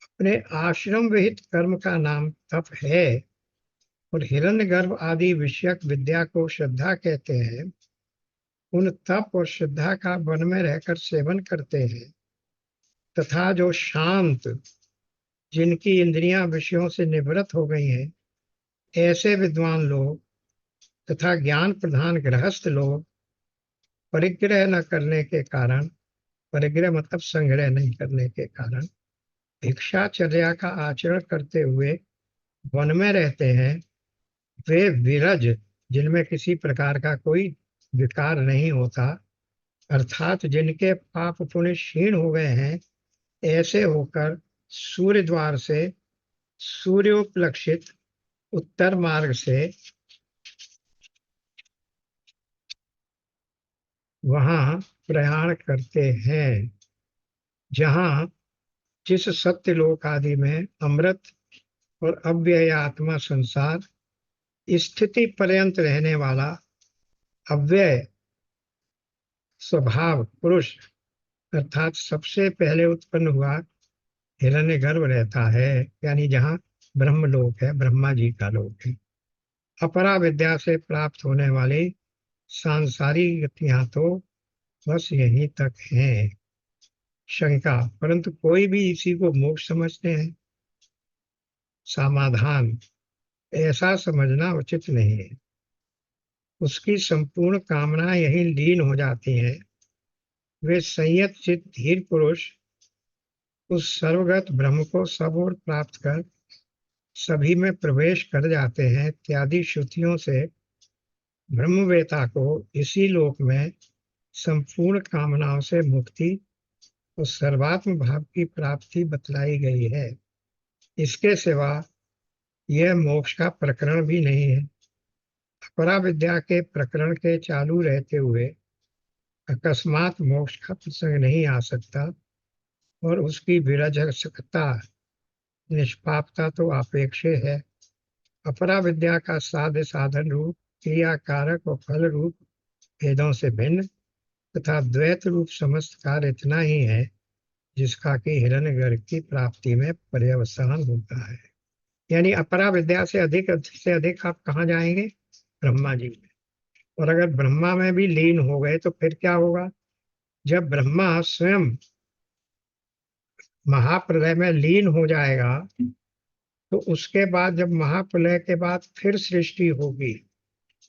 अपने आश्रम विहित कर्म का नाम तप है और हिरण्यगर्भ आदि विषयक विद्या को श्रद्धा कहते हैं, उन तप और श्रद्धा का वन में रहकर सेवन करते हैं, तथा जो शांत, जिनकी इंद्रियां विषयों से निवृत्त हो गई हैं, ऐसे विद्वान लोग तथा ज्ञान प्रधान गृहस्थ लोग परिग्रह न करने के कारण परिग्रह मतलब संग्रह नहीं करने के कारण भिक्षाचर्या का आचरण करते हुए वन में रहते हैं, वे विरज जिनमें किसी प्रकार का कोई विकार नहीं होता, अर्थात जिनके पाप पुण्य क्षीण हो गए हैं, ऐसे होकर सूर्य द्वार से सूर्योपलक्षित उत्तर मार्ग से वहां प्रयाण करते हैं, जहां जिस सत्यलोक आदि में अमृत और अव्यय आत्मा संसार स्थिति पर्यंत रहने वाला अव्यय स्वभाव पुरुष अर्थात सबसे पहले उत्पन्न हुआ हिरण्यगर्भ रहता है, यानी जहाँ ब्रह्मलोक है, ब्रह्मा जी का लोक है। अपरा विद्या से प्राप्त होने वाली सांसारिक गतियां तो बस यहीं तक हैं। शंका, परंतु कोई भी इसी को मोक्ष समझते हैं। समाधान, ऐसा समझना उचित नहीं है। उसकी संपूर्ण कामना यही लीन हो जाती हैं। वे संयत चित्त धीर पुरुष उस सर्वगत ब्रह्म को सब ओर प्राप्त कर सभी में प्रवेश कर जाते हैं इत्यादि श्रुतियों से ब्रह्मवेता को इसी लोक में संपूर्ण कामनाओं से मुक्ति और सर्वात्म भाव की प्राप्ति बतलाई गई है। इसके सिवा यह मोक्ष का प्रकरण भी नहीं है। अपरा विद्या के प्रकरण के चालू रहते हुए अकस्मात मोक्ष का प्रसंग नहीं आ सकता और उसकी विरजकता निष्पापता तो अपेक्षे है। अपरा विद्या का साध्य साधन रूप क्रिया कारक और फल रूप भेदों से भिन्न तथा द्वैत रूप समस्त कार्य इतना ही है जिसका कि हिरण्यगर्भ की प्राप्ति में पर्यवसान होता है। यानी अपरा विद्या से अधिक आप कहाँ जाएंगे? ब्रह्मा जी में। और अगर ब्रह्मा में भी लीन हो गए तो फिर क्या होगा? जब ब्रह्मा स्वयं महाप्रलय में लीन हो जाएगा तो उसके बाद जब महाप्रलय के बाद फिर सृष्टि होगी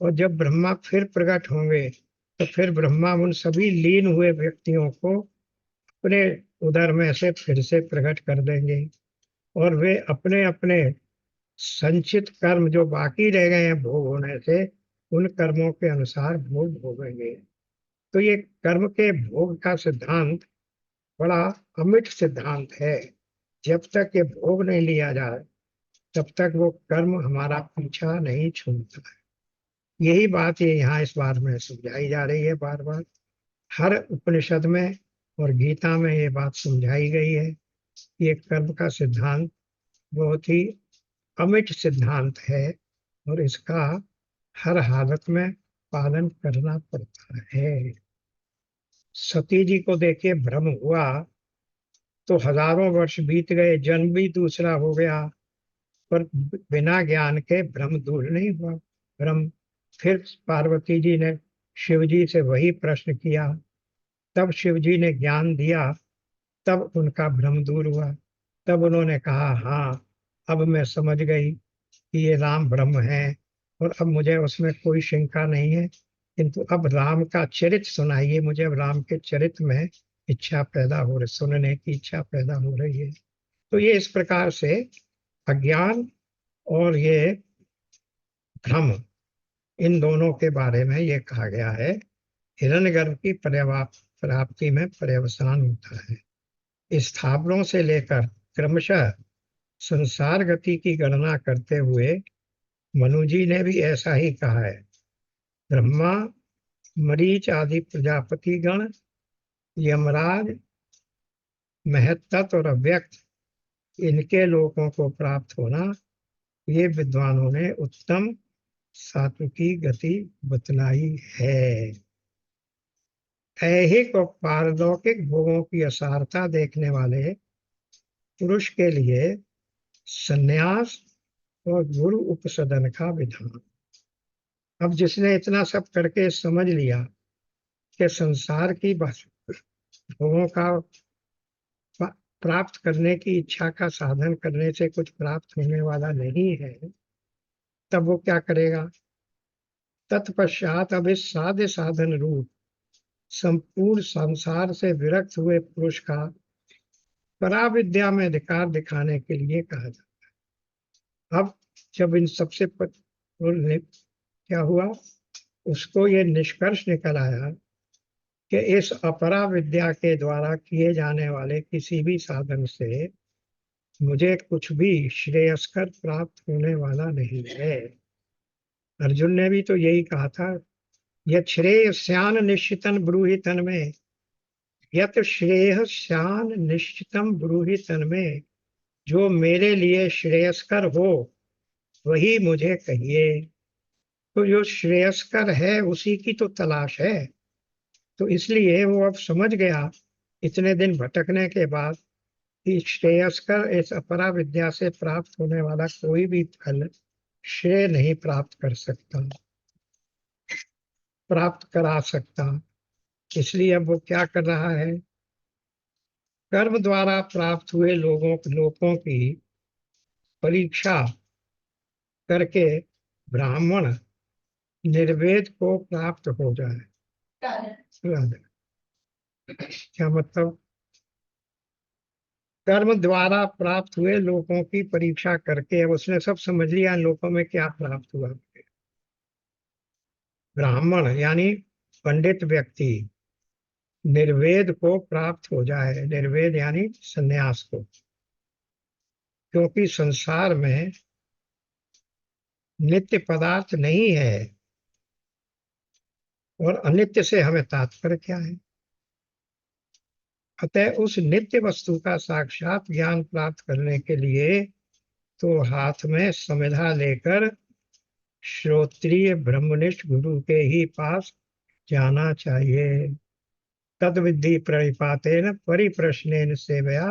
और जब ब्रह्मा फिर प्रकट होंगे तो फिर ब्रह्मा उन सभी लीन हुए व्यक्तियों को अपने उदर में से फिर से प्रकट कर देंगे और वे अपने अपने संचित कर्म जो बाकी रह गए हैं भोग होने से उन कर्मों के अनुसार भोग भोगेंगे। तो ये कर्म के भोग का सिद्धांत बड़ा अमिट सिद्धांत है। जब तक ये भोग नहीं लिया जाए तब तक वो कर्म हमारा पीछा नहीं छोड़ता है। यही बात ये यहाँ इस बार में समझाई जा रही है। बार बार हर उपनिषद में और गीता में ये बात समझाई गई है। ये कर्म का सिद्धांत बहुत ही अमिट सिद्धांत है और इसका हर हालत में पालन करना पड़ता है। सती जी को देखिए, भ्रम हुआ तो हजारों वर्ष बीत गए, जन्म भी दूसरा हो गया, पर बिना ज्ञान के भ्रम दूर नहीं हुआ। भ्रम फिर पार्वती जी ने शिव जी से वही प्रश्न किया, तब शिव जी ने ज्ञान दिया, तब उनका भ्रम दूर हुआ। तब उन्होंने कहा, हाँ अब मैं समझ गई कि ये राम ब्रह्म है और अब मुझे उसमें कोई शंका नहीं है। किंतु अब राम का चरित्र सुनाइए मुझे, अब राम के चरित्र में इच्छा पैदा हो रही, सुनने की इच्छा पैदा हो रही है। तो ये इस प्रकार से अज्ञान और ये भ्रम, इन दोनों के बारे में ये कहा गया है। हिरण्यगर्भ की प्राप्ति में पर्यवसान होता है। स्थावरों से लेकर क्रमशः संसार गति की गणना करते हुए मनु जी ने भी ऐसा ही कहा है। ब्रह्मा, मरीच आदि प्रजापति गण, यमराज, महत्तत्व और अव्यक्त, इनके लोकों को प्राप्त होना ये विद्वानों ने उत्तम सात्विकी गति बतलाई है। ऐहिक और पारलौकिक भोगों की असारता देखने वाले पुरुष के लिए संन्यास और गुरु उपसदन का विधान। अब जिसने इतना सब करके समझ लिया कि संसार की भोगों का प्राप्त करने की इच्छा का साधन करने से कुछ प्राप्त होने वाला नहीं है, तब वो क्या करेगा? तत्पश्चात अब इस साध्य साधन रूप संपूर्ण संसार से विरक्त हुए पुरुष का पराविद्या में अधिकार दिखाने के लिए कहा जाता है। अब जब इन सबसे क्या हुआ, उसको ये निष्कर्ष निकल आया कि इस अपरा विद्या के द्वारा किए जाने वाले किसी भी साधन से मुझे कुछ भी श्रेयस्कर प्राप्त होने वाला नहीं है। अर्जुन ने भी तो यही कहा था, यत् श्रेयस्यान निश्चितं ब्रूहि तन्मे, यत् श्रेयस्यान निश्चितं ब्रूहि तन्मे, जो मेरे लिए श्रेयस्कर हो वही मुझे कहिए। तो जो श्रेयस्कर है उसी की तो तलाश है। तो इसलिए वो अब समझ गया इतने दिन भटकने के बाद कि श्रेयस्कर इस अपरा विद्या से प्राप्त होने वाला कोई भी फल श्रेय नहीं प्राप्त कर सकता, प्राप्त करा सकता। इसलिए अब वो क्या कर रहा है, कर्म द्वारा प्राप्त हुए लोगों की परीक्षा करके ब्राह्मण निर्वेद को प्राप्त हो जाए। क्या मतलब, कर्म द्वारा प्राप्त हुए लोगों की परीक्षा करके अब उसने सब समझ लिया लोगों में क्या प्राप्त हुआ। ब्राह्मण यानी पंडित व्यक्ति निर्वेद को प्राप्त हो जाए, निर्वेद यानी संन्यास को, क्योंकि संसार में नित्य पदार्थ नहीं है और अनित्य से हमें तात्पर्य क्या है। अतः उस नित्य वस्तु का साक्षात ज्ञान प्राप्त करने के लिए तो हाथ में समिधा लेकर श्रोत्रिय ब्रह्मनिष्ठ गुरु के ही पास जाना चाहिए। तद्विधि प्रणिपातेन परिप्रश्नेन सेवया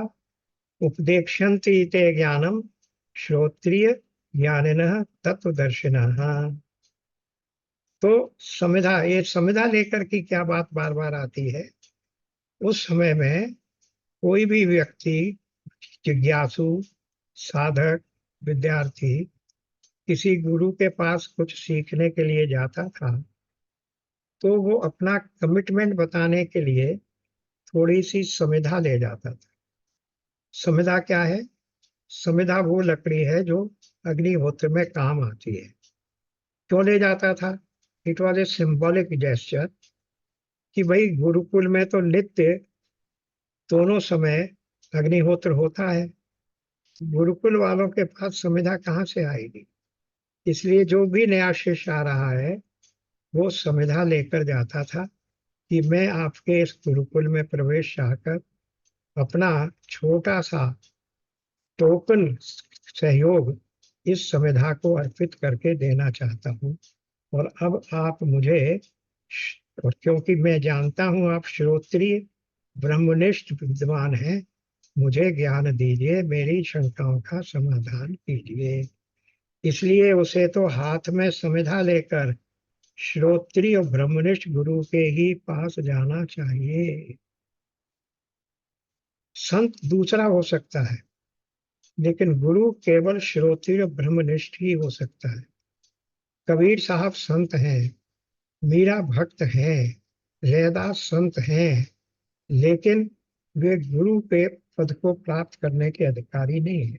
उपदेक्षन्ति ते ज्ञानम श्रोत्रिय ज्ञानिनः तत्वदर्शिनः। तो समिधा, ये समिधा लेकर की क्या बात बार बार आती है। उस समय में कोई भी व्यक्ति, जिज्ञासु, साधक, विद्यार्थी किसी गुरु के पास कुछ सीखने के लिए जाता था तो वो अपना कमिटमेंट बताने के लिए थोड़ी सी समिधा ले जाता था। समिधा क्या है? समिधा वो लकड़ी है जो अग्निहोत्र में काम आती है। क्यों ले जाता था? It was a symbolic gesture कि भाई गुरुकुल में तो नित्य दोनों समय अग्निहोत्र होता है, गुरुकुल वालों के पास समिधा कहाँ से आएगी। इसलिए जो भी नया शिष्य आ रहा है वो समिधा लेकर जाता था कि मैं आपके इस गुरुकुल में प्रवेश चाहकर अपना छोटा सा टोकन सहयोग इस समिधा को अर्पित करके देना चाहता हूँ। और अब आप मुझे, और क्योंकि मैं जानता हूँ आप श्रोत्रिय ब्रह्मनिष्ठ विद्वान हैं, मुझे ज्ञान दीजिए, मेरी शंकाओं का समाधान कीजिए। इसलिए उसे तो हाथ में समिधा लेकर श्रोत्रिय और ब्रह्मनिष्ठ गुरु के ही पास जाना चाहिए। संत दूसरा हो सकता है लेकिन गुरु केवल श्रोत्रिय ब्रह्मनिष्ठ ही हो सकता है। कबीर साहब संत हैं, मीरा भक्त हैं, रैदास संत हैं, लेकिन वे गुरु के पद को प्राप्त करने के अधिकारी नहीं है,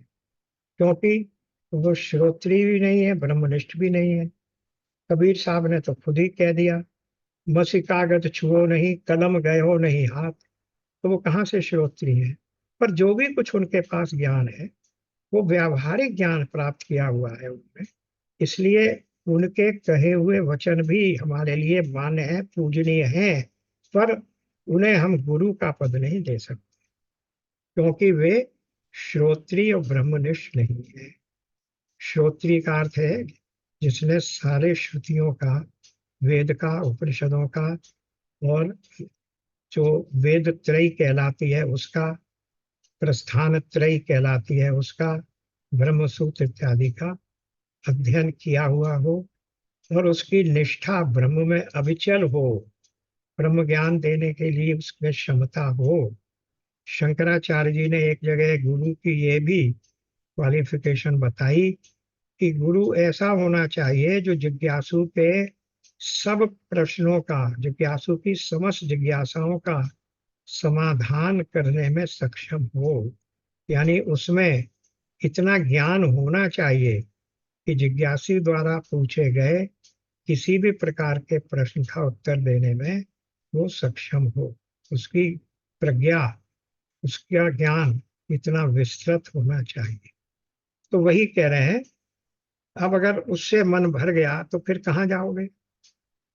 क्योंकि वो श्रोत्रिय भी नहीं है, ब्रह्मनिष्ठ भी नहीं है। कबीर साहब ने तो खुद ही कह दिया, मसी कागज छुओ नहीं, कलम गयो नहीं हाथ। तो वो कहाँ से श्रोत्रिय है? पर जो भी कुछ उनके पास ज्ञान है वो व्यावहारिक ज्ञान प्राप्त किया हुआ है उनने, इसलिए उनके कहे हुए वचन भी हमारे लिए मान्य है, पूजनीय हैं, पर उन्हें हम गुरु का पद नहीं दे सकते क्योंकि वे श्रोत्रिय और ब्रह्मनिष्ठ नहीं है। श्रोत्रिय का अर्थ है जिसने सारे श्रुतियों का, वेद का, उपनिषदों का, और जो वेद त्रयी कहलाती है उसका, प्रस्थान त्रयी कहलाती है उसका, ब्रह्मसूत्र इत्यादि का अध्ययन किया हुआ हो और उसकी निष्ठा ब्रह्म में अविचल हो, ब्रह्म ज्ञान देने के लिए उसमें क्षमता हो। शंकराचार्य जी ने एक जगह गुरु की ये भी क्वालिफिकेशन बताई कि गुरु ऐसा होना चाहिए जो जिज्ञासु के सब प्रश्नों का, जिज्ञासु की समस्त जिज्ञासाओं का समाधान करने में सक्षम हो। यानी उसमें इतना ज्ञान होना चाहिए कि जिज्ञासु द्वारा पूछे गए किसी भी प्रकार के प्रश्न का उत्तर देने में वो सक्षम हो। उसकी प्रज्ञा, उसका ज्ञान इतना विस्तृत होना चाहिए। तो वही कह रहे हैं, अब अगर उससे मन भर गया तो फिर कहाँ जाओगे?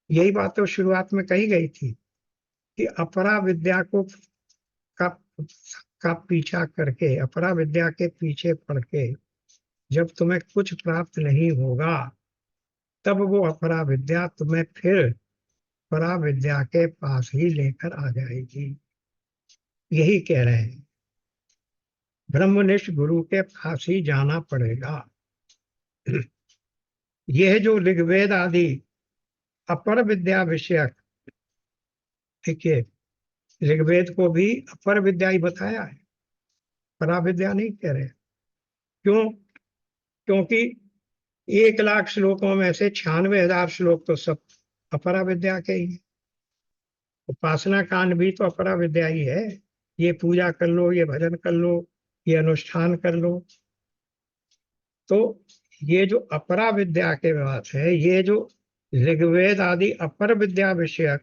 यही बात तो शुरुआत में कही गई थी कि अपरा विद्या को का का पीछा करके, अपरा विद्या के पीछे पड़ के जब तुम्हें कुछ प्राप्त नहीं होगा, तब वो अपरा विद्या तुम्हें फिर परा विद्या के पास ही लेकर आ जाएगी। यही कह रहे हैं, ब्रह्मनिष्ठ गुरु के पास ही जाना पड़ेगा। यह जो ऋग्वेद आदि अपर विद्या विषयक, देखिए ऋग्वेद को भी अपर विद्या ही बताया है, परा विद्या नहीं कह रहे। क्यों? क्योंकि 1,00,000 श्लोकों में से 96,000 श्लोक तो सब अपरा विद्या के ही है। उपासना कांड भी तो अपरा विद्या ही है। ये पूजा कर लो, ये भजन कर लो, ये अनुष्ठान कर लो। तो ये जो अपरा विद्या के बात है, ये जो ऋग्वेद आदि अपर विद्या विषयक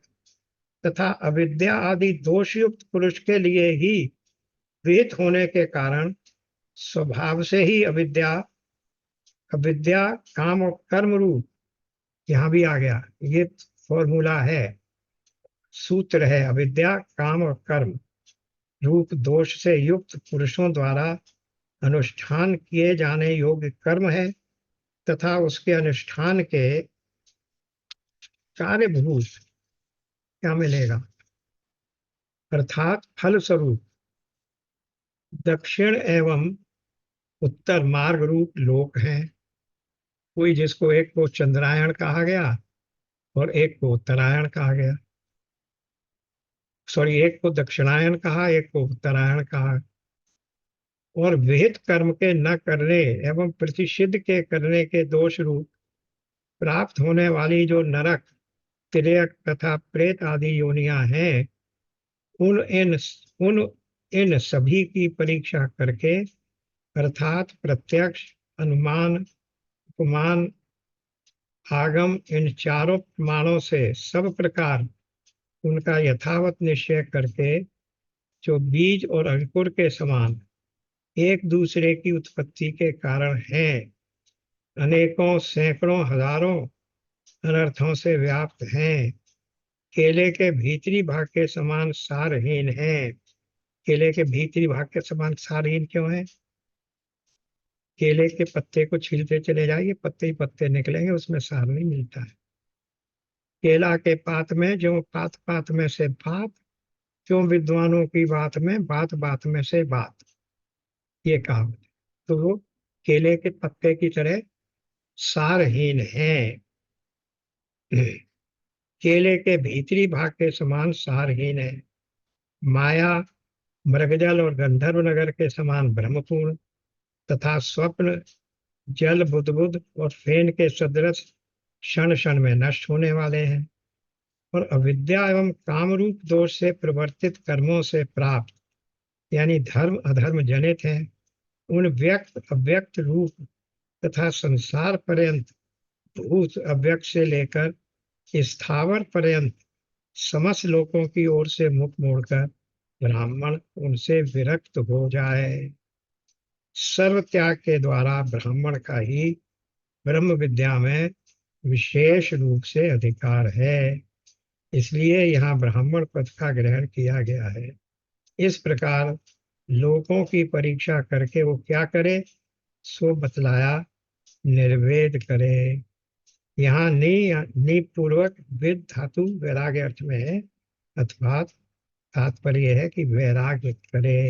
तथा अविद्या आदि दोषयुक्त पुरुष के लिए ही विहित होने के कारण स्वभाव से ही अविद्या काम और कर्म रूप, यहां भी आ गया, ये फॉर्मूला है, सूत्र है, अविद्या काम और कर्म रूप दोष से युक्त पुरुषों द्वारा अनुष्ठान किए जाने योग्य कर्म है तथा उसके अनुष्ठान के कार्यभूत क्या मिलेगा, अर्थात फल स्वरूप दक्षिण एवं उत्तर मार्ग रूप लोक हैं। कोई जिसको एक को चंद्रायण कहा गया और एक को उत्तरायण कहा गया, सॉरी, एक को दक्षिणायन कहा, एक को उत्तरायण कहा। और विहित कर्म के न करने एवं प्रतिषिद्ध के करने के दोष रूप प्राप्त होने वाली जो नरक, तिर्यक तथा प्रेत आदि योनियां हैं, उन इन सभी की परीक्षा करके, अर्थात प्रत्यक्ष, अनुमान, उपमान, आगम, इन चारों प्रमाणों से सब प्रकार उनका यथावत निश्चय करके, जो बीज और अंकुर के समान एक दूसरे की उत्पत्ति के कारण हैं, अनेकों सैकड़ों हजारों अनर्थों से व्याप्त हैं, केले के भीतरी भाग के समान सारहीन हैं। केले के भीतरी भाग के समान सारहीन क्यों है? केले के पत्ते को छीलते चले जाइए, पत्ते ही पत्ते निकलेंगे, उसमें सार नहीं मिलता है। केला के पात में जो पात पात में से बात, क्यों विद्वानों की बात में बात बात में से बात, ये कहावत। तो वो केले के पत्ते की तरह सारहीन है, केले के भीतरी भाग के समान सारहीन है। माया, मृगजल और गंधर्व नगर के समान ब्रह्मपूर्ण तथा स्वप्न, जल, बुद्बुद और फेन के सदृश क्षण क्षण में नष्ट होने वाले हैं। और अविद्या एवं कामरूप दोष से प्रवर्तित कर्मों से प्राप्त, यानी धर्म अधर्म जनित हैं, उन व्यक्त अव्यक्त रूप तथा संसार पर्यंत भूत अव्यक्त से लेकर स्थावर पर्यंत समस्त लोगों की ओर से मुख मोड़कर ब्राह्मण उनसे विरक्त हो जाए। सर्व त्याग के द्वारा ब्राह्मण का ही ब्रह्म विद्या में विशेष रूप से अधिकार है, इसलिए यहाँ ब्राह्मण पद का ग्रहण किया गया है। इस प्रकार लोगों की परीक्षा करके वो क्या करे, सो बतलाया, निर्वेद करे। यहाँ नि पूर्वक विद धातु वैराग्य अर्थ में है, अथवा तात्पर्य है कि वैराग्य करे।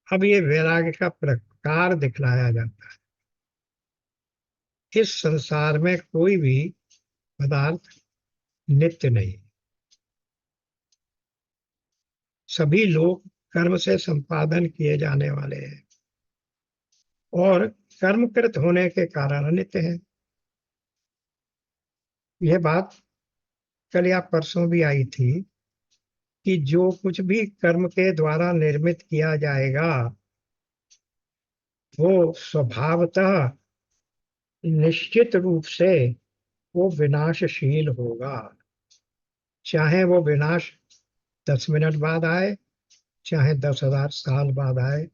अब ये वैराग्य का प्रकार दिखलाया जाता है। इस संसार में कोई भी पदार्थ नित्य नहीं, सभी लोग कर्म से संपादन किए जाने वाले हैं और कर्मकृत होने के कारण अनित्य हैं। ये बात कल या परसों भी आई थी कि जो कुछ भी कर्म के द्वारा निर्मित किया जाएगा वो स्वभावतः निश्चित रूप से वो विनाशशील होगा। चाहे वो विनाश 10 मिनट बाद आए, चाहे 10,000 साल बाद आए,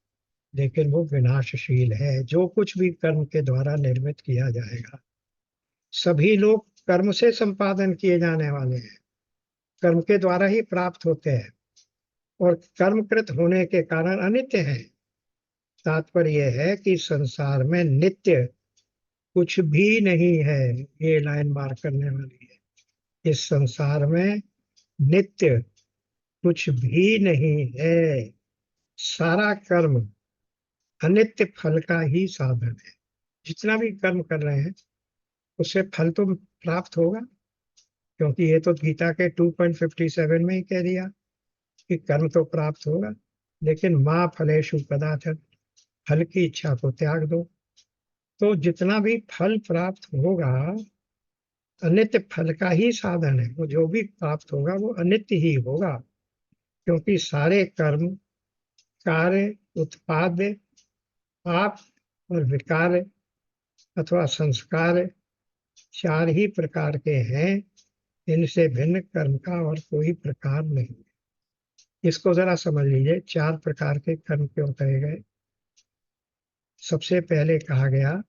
लेकिन वो विनाशशील है। जो कुछ भी कर्म के द्वारा निर्मित किया जाएगा, सभी लोग कर्म से संपादन किए जाने वाले हैं, कर्म के द्वारा ही प्राप्त होते हैं और कर्मकृत होने के कारण अनित्य हैं। तात्पर्य यह है कि संसार में नित्य कुछ भी नहीं है। ये लाइन मार्क करने वाली है। इस संसार में नित्य कुछ भी नहीं है। सारा कर्म अनित्य फल का ही साधन है। जितना भी कर्म कर रहे हैं उससे फल तो प्राप्त होगा, क्योंकि ये तो गीता के 2.57 में ही कह दिया कि कर्म तो प्राप्त होगा, लेकिन माँ फलेषु कदाचन, फल की इच्छा को त्याग दो। तो जितना भी फल प्राप्त होगा अनित्य फल का ही साधन है। वो जो भी प्राप्त होगा वो अनित्य ही होगा, क्योंकि सारे कर्म, कार्य, उत्पाद, पाप और विकार अथवा संस्कार चार ही प्रकार के हैं। इनसे भिन्न कर्म का और कोई प्रकार नहीं। इसको जरा समझ लीजिए, चार प्रकार के कर्म क्यों कहे गए। सबसे पहले कहा गया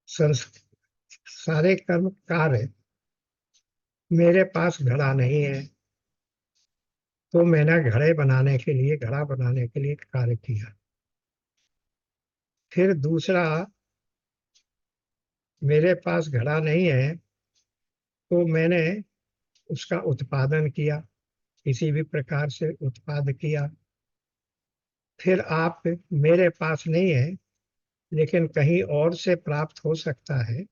सारे कर्म कार्य। मेरे पास घड़ा नहीं है तो मैंने घड़ा बनाने के लिए कार्य किया। फिर दूसरा, मेरे पास घड़ा नहीं है तो मैंने उसका उत्पादन किया, किसी भी प्रकार से उत्पाद किया। फिर आप, मेरे पास नहीं है लेकिन कहीं और से प्राप्त हो सकता है,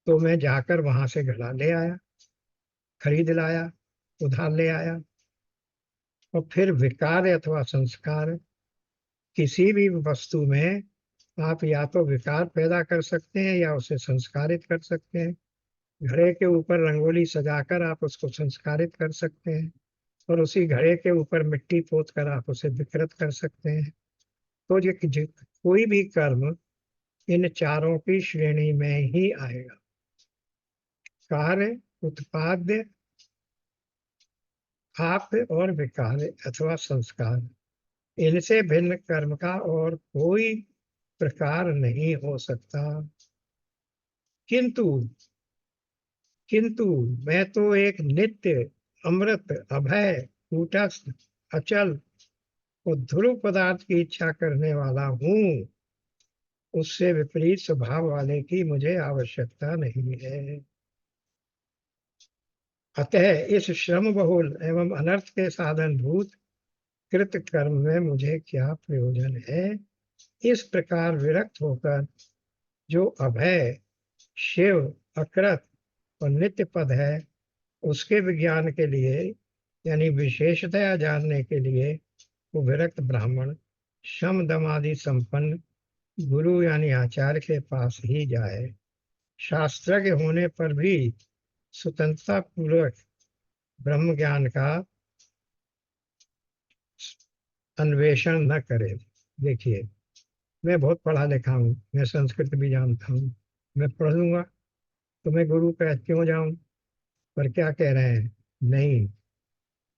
तो मैं जाकर वहां से घड़ा ले आया, खरीद लाया, उधार ले आया। और फिर विकार अथवा संस्कार, किसी भी वस्तु में आप या तो विकार पैदा कर सकते हैं या उसे संस्कारित कर सकते हैं। घड़े के ऊपर रंगोली सजाकर आप उसको संस्कारित कर सकते हैं और उसी घड़े के ऊपर मिट्टी पोत कर आप उसे विकृत कर सकते हैं। तो कोई भी कर्म इन चारों की श्रेणी में ही आएगा। कार्य, उत्पाद, पाप और विकार अथवा संस्कार, इनसे भिन्न कर्म का और कोई प्रकार नहीं हो सकता। किंतु किंतु मैं तो एक नित्य, अमृत, अभय, कूटस्थ, अचल और ध्रुव पदार्थ की इच्छा करने वाला हूँ। उससे विपरीत स्वभाव वाले की मुझे आवश्यकता नहीं है। अतः इस श्रम बहुल एवं अनर्थ के साधन भूत कृत कर्म में मुझे क्या प्रयोजन है। इस प्रकार विरक्त होकर जो अभय, शिव, अकृत और नित्य पद है उसके विज्ञान के लिए, यानी विशेषतया जानने के लिए, वो विरक्त ब्राह्मण शम दम आदि संपन्न गुरु यानी आचार्य के पास ही जाए। शास्त्रज्ञ होने पर भी स्वतंत्रता पूर्वक ब्रह्म ज्ञान का अन्वेषण न करे। देखिए, मैं बहुत पढ़ा लिखा हूँ, मैं संस्कृत भी जानता हूँ, मैं पढ़ लूंगा तो मैं गुरु पे क्यों जाऊं। पर क्या कह रहे हैं, नहीं,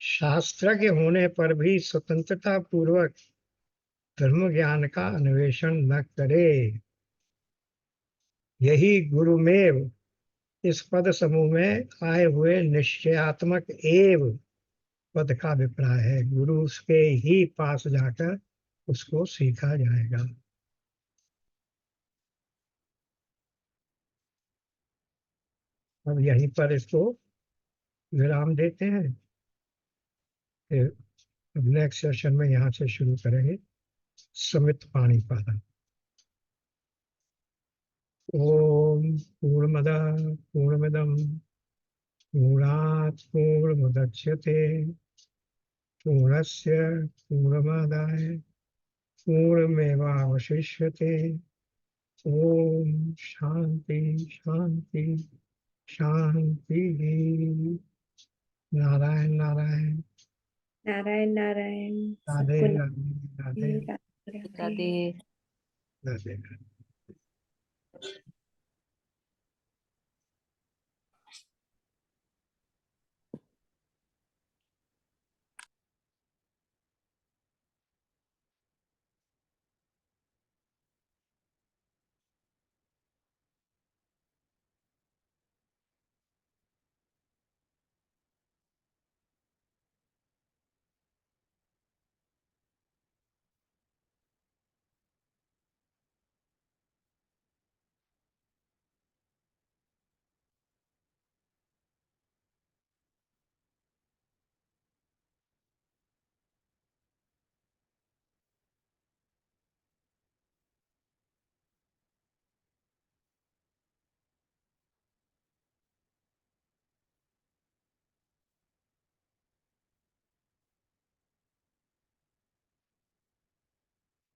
शास्त्रज्ञ होने पर भी स्वतंत्रता पूर्वक धर्म ज्ञान का अन्वेषण न करे। यही गुरुमेव इस पद समूह में आए हुए निश्चयात्मक एव पद का अभिप्राय है। गुरु के ही पास जाकर उसको सीखा जाएगा। अब यहीं पर इसको विराम देते हैं, फिर नेक्स्ट सेशन में यहाँ से शुरू करेंगे समित पाणिपाद। ओम पूर्णमद पूर्णमिदम पूर्णात् पूर्णमुदच्यते पूर्णस्य पूर्णमादाय पूर्णमेवावशिष्यते। ओम शांति शांति शांति। नारायण नारायण। नारायण नारायण। राधे सबको राधे राधे राधे। राधे राधे।